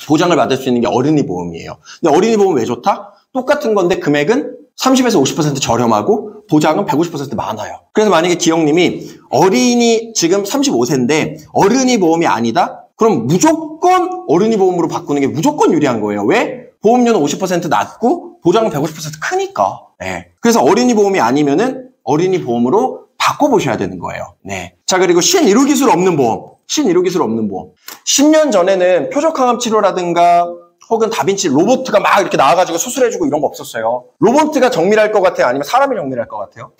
보장을 받을 수 있는 게 어린이 보험이에요. 근데 어린이 보험 왜 좋다? 똑같은 건데 금액은 30에서 50% 저렴하고 보장은 150% 많아요. 그래서 만약에 기영님이 어린이 지금 35세인데 어른이 보험이 아니다? 그럼 무조건 어린이 보험으로 바꾸는 게 무조건 유리한 거예요. 왜? 보험료는 50% 낮고 보장은 150% 크니까. 네. 그래서 어린이 보험이 아니면은 어린이 보험으로 바꿔보셔야 되는 거예요. 네. 자, 그리고 신의료 기술 없는 보험. 10년 전에는 표적항암 치료라든가 혹은 다빈치 로봇가 막 이렇게 나와가지고 수술해주고 이런 거 없었어요. 로봇가 정밀할 것 같아요? 아니면 사람이 정밀할 것 같아요?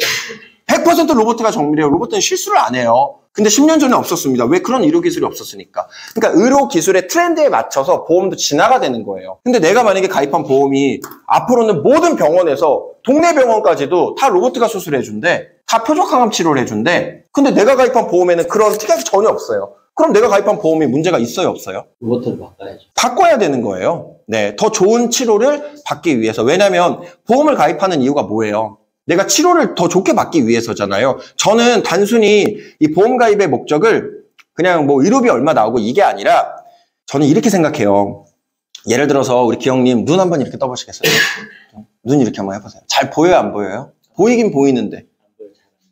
100% 로봇가 정밀해요. 로봇은 실수를 안 해요. 근데 10년 전에 없었습니다. 왜? 그런 의료 기술이 없었으니까. 그러니까 의료 기술의 트렌드에 맞춰서 보험도 진화가 되는 거예요. 근데 내가 만약에 가입한 보험이 앞으로는 모든 병원에서 동네 병원까지도 다 로봇가 수술해준대. 다 표적항암 치료를 해준대. 근데 내가 가입한 보험에는 그런 특약이 전혀 없어요. 그럼 내가 가입한 보험이 문제가 있어요, 없어요? 로봇을 바꿔야죠. 바꿔야 되는 거예요. 네, 더 좋은 치료를 받기 위해서. 왜냐하면 보험을 가입하는 이유가 뭐예요? 내가 치료를 더 좋게 받기 위해서잖아요. 저는 단순히 이 보험 가입의 목적을 그냥 뭐 의료비 얼마 나오고 이게 아니라 저는 이렇게 생각해요. 예를 들어서 우리 기영님 눈 한번 이렇게 떠보시겠어요? 눈 이렇게 한번 해보세요. 잘 보여요, 안 보여요? 보이긴 보이는데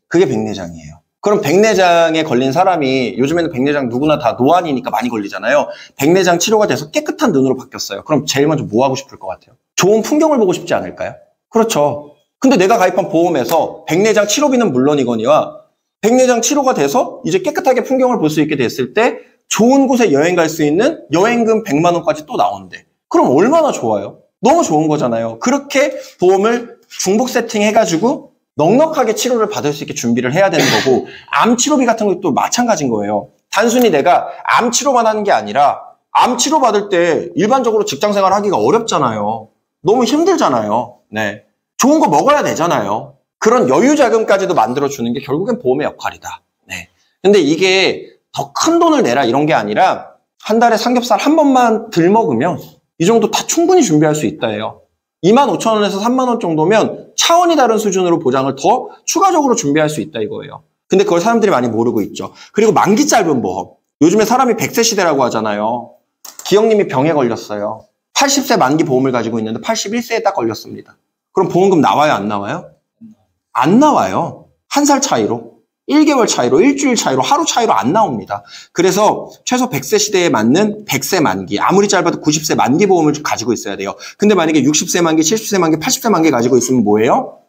그게 백내장이에요. 그럼 백내장에 걸린 사람이 요즘에는 백내장 누구나 다 노안이니까 많이 걸리잖아요. 백내장 치료가 돼서 깨끗한 눈으로 바뀌었어요. 그럼 제일 먼저 뭐 하고 싶을 것 같아요? 좋은 풍경을 보고 싶지 않을까요? 그렇죠. 근데 내가 가입한 보험에서 백내장 치료비는 물론이거니와 백내장 치료가 돼서 이제 깨끗하게 풍경을 볼 수 있게 됐을 때 좋은 곳에 여행 갈 수 있는 여행금 100만 원까지 또 나온대. 그럼 얼마나 좋아요? 너무 좋은 거잖아요. 그렇게 보험을 중복 세팅해가지고 넉넉하게 치료를 받을 수 있게 준비를 해야 되는 거고 암 치료비 같은 것도 마찬가지인 거예요. 단순히 내가 암 치료만 하는 게 아니라 암 치료 받을 때 일반적으로 직장 생활 하기가 어렵잖아요. 너무 힘들잖아요. 네. 좋은 거 먹어야 되잖아요. 그런 여유 자금까지도 만들어주는 게 결국엔 보험의 역할이다. 네. 근데 이게 더 큰 돈을 내라 이런 게 아니라 한 달에 삼겹살 한 번만 덜 먹으면 이 정도 다 충분히 준비할 수 있다예요. 25,000원에서 3만 원 정도면 차원이 다른 수준으로 보장을 더 추가적으로 준비할 수 있다 이거예요. 근데 그걸 사람들이 많이 모르고 있죠. 그리고 만기 짧은 보험. 요즘에 사람이 100세 시대라고 하잖아요. 기영님이 병에 걸렸어요. 80세 만기 보험을 가지고 있는데 81세에 딱 걸렸습니다. 그럼 보험금 나와요, 안 나와요? 안 나와요. 한 살 차이로, 1개월 차이로, 일주일 차이로, 하루 차이로 안 나옵니다. 그래서 최소 100세 시대에 맞는 100세 만기, 아무리 짧아도 90세 만기 보험을 가지고 있어야 돼요. 근데 만약에 60세 만기, 70세 만기, 80세 만기 가지고 있으면 뭐예요?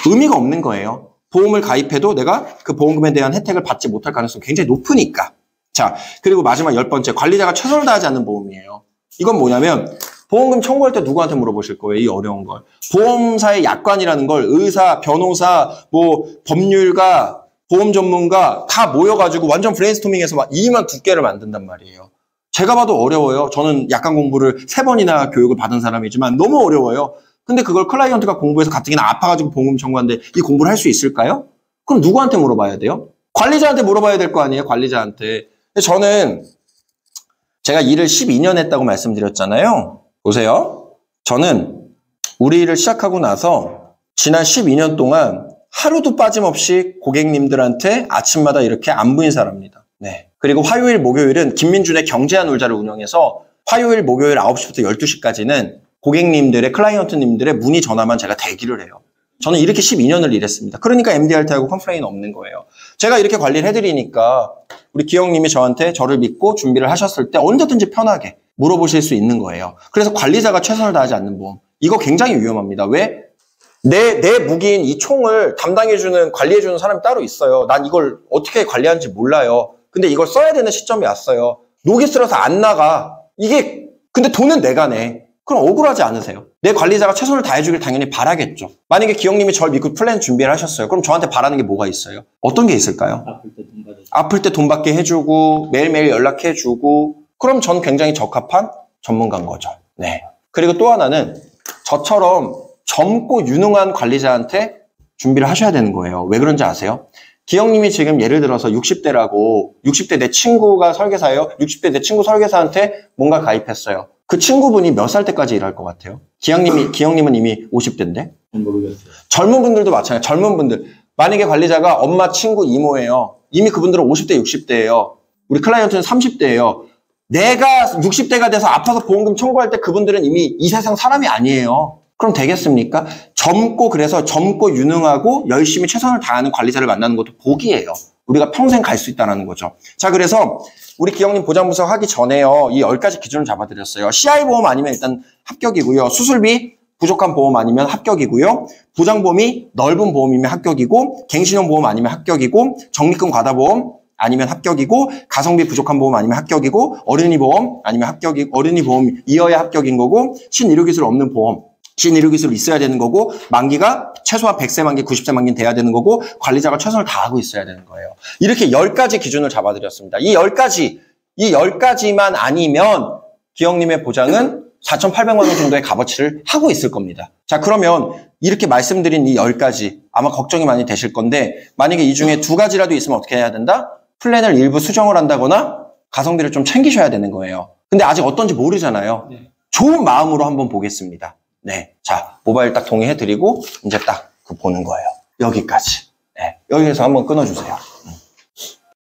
의미가 없는 거예요. 보험을 가입해도 내가 그 보험금에 대한 혜택을 받지 못할 가능성이 굉장히 높으니까. 자, 그리고 마지막 10번째, 관리자가 최선을 다하지 않는 보험이에요. 이건 뭐냐면 보험금 청구할 때 누구한테 물어보실 거예요? 이 어려운 걸. 보험사의 약관이라는 걸 의사, 변호사, 뭐 법률가, 보험 전문가 다 모여가지고 완전 브레인스토밍해서 막 2만 두께를 만든단 말이에요. 제가 봐도 어려워요. 저는 약관 공부를 3번이나 교육을 받은 사람이지만 너무 어려워요. 근데 그걸 클라이언트가 공부해서 가뜩이나 아파가지고 보험금 청구하는데 이 공부를 할 수 있을까요? 그럼 누구한테 물어봐야 돼요? 관리자한테 물어봐야 될 거 아니에요? 관리자한테. 근데 저는 제가 일을 12년 했다고 말씀드렸잖아요. 보세요. 저는 우리 일을 시작하고 나서 지난 12년 동안 하루도 빠짐없이 고객님들한테 아침마다 이렇게 안부인 사람입니다. 네. 그리고 화요일, 목요일은 김민준의 경제한 울자를 운영해서 화요일, 목요일 9시부터 12시까지는 고객님들의, 클라이언트님들의 문의 전화만 제가 대기를 해요. 저는 이렇게 12년을 일했습니다. 그러니까 MDRT하고 컴플레인 없는 거예요. 제가 이렇게 관리를 해드리니까 우리 기영님이 저를 믿고 준비를 하셨을 때 언제든지 편하게 물어보실 수 있는 거예요. 그래서 관리자가 최선을 다하지 않는 보험. 이거 굉장히 위험합니다. 왜? 내 무기인 이 총을 담당해주는, 관리해주는 사람이 따로 있어요. 난 이걸 어떻게 관리하는지 몰라요. 근데 이걸 써야 되는 시점이 왔어요. 녹이 슬어서 안 나가. 이게, 근데 돈은 내가 내. 그럼 억울하지 않으세요? 내 관리자가 최선을 다해주길 당연히 바라겠죠. 만약에 기영님이 저를 믿고 플랜 준비를 하셨어요. 그럼 저한테 바라는 게 뭐가 있어요? 어떤 게 있을까요? 아플 때 돈 받게 해주고, 매일매일 연락해주고, 그럼 전 굉장히 적합한 전문가인 거죠. 네. 그리고 또 하나는 저처럼 젊고 유능한 관리자한테 준비를 하셔야 되는 거예요. 왜 그런지 아세요? 기영님이 지금 예를 들어서 60대라고 60대 내 친구가 설계사예요. 60대 내 친구 설계사한테 뭔가 가입했어요. 그 친구분이 몇 살 때까지 일할 것 같아요? 기영님은 이미 50대인데? 모르겠어요. 젊은 분들도 마찬가지예요. 젊은 분들. 만약에 관리자가 엄마, 친구, 이모예요. 이미 그분들은 50대, 60대예요. 우리 클라이언트는 30대예요. 내가 60대가 돼서 아파서 보험금 청구할 때 그분들은 이미 이 세상 사람이 아니에요. 그럼 되겠습니까? 그래서 젊고 유능하고 열심히 최선을 다하는 관리자를 만나는 것도 복이에요. 우리가 평생 갈 수 있다는 거죠. 자, 그래서 우리 기영님 보장 분석 하기 전에요. 이 10가지 기준을 잡아드렸어요. CI 보험 아니면 일단 합격이고요. 수술비 부족한 보험 아니면 합격이고요. 보장범위 넓은 보험이면 합격이고, 갱신형 보험 아니면 합격이고, 적립금 과다 보험 아니면 합격이고, 가성비 부족한 보험 아니면 합격이고, 어린이 보험 아니면 합격이고, 어린이 보험 이어야 합격인 거고, 신의료기술 없는 보험 신의료 기술이 있어야 되는 거고, 만기가 최소한 100세 만기, 90세 만기는 돼야 되는 거고, 관리자가 최선을 다하고 있어야 되는 거예요. 이렇게 10가지 기준을 잡아드렸습니다. 이 10가지만 아니면 기영님의 보장은 4,800만 원 정도의 값어치를 하고 있을 겁니다. 자, 그러면 이렇게 말씀드린 이 10가지 아마 걱정이 많이 되실 건데, 만약에 이 중에 2가지라도 있으면 어떻게 해야 된다? 플랜을 일부 수정을 한다거나 가성비를 좀 챙기셔야 되는 거예요. 근데 아직 어떤지 모르잖아요. 네. 좋은 마음으로 한번 보겠습니다. 네. 자, 모바일 딱 동의해드리고 이제 딱 보는 거예요. 여기까지. 네. 여기에서 한번 끊어주세요.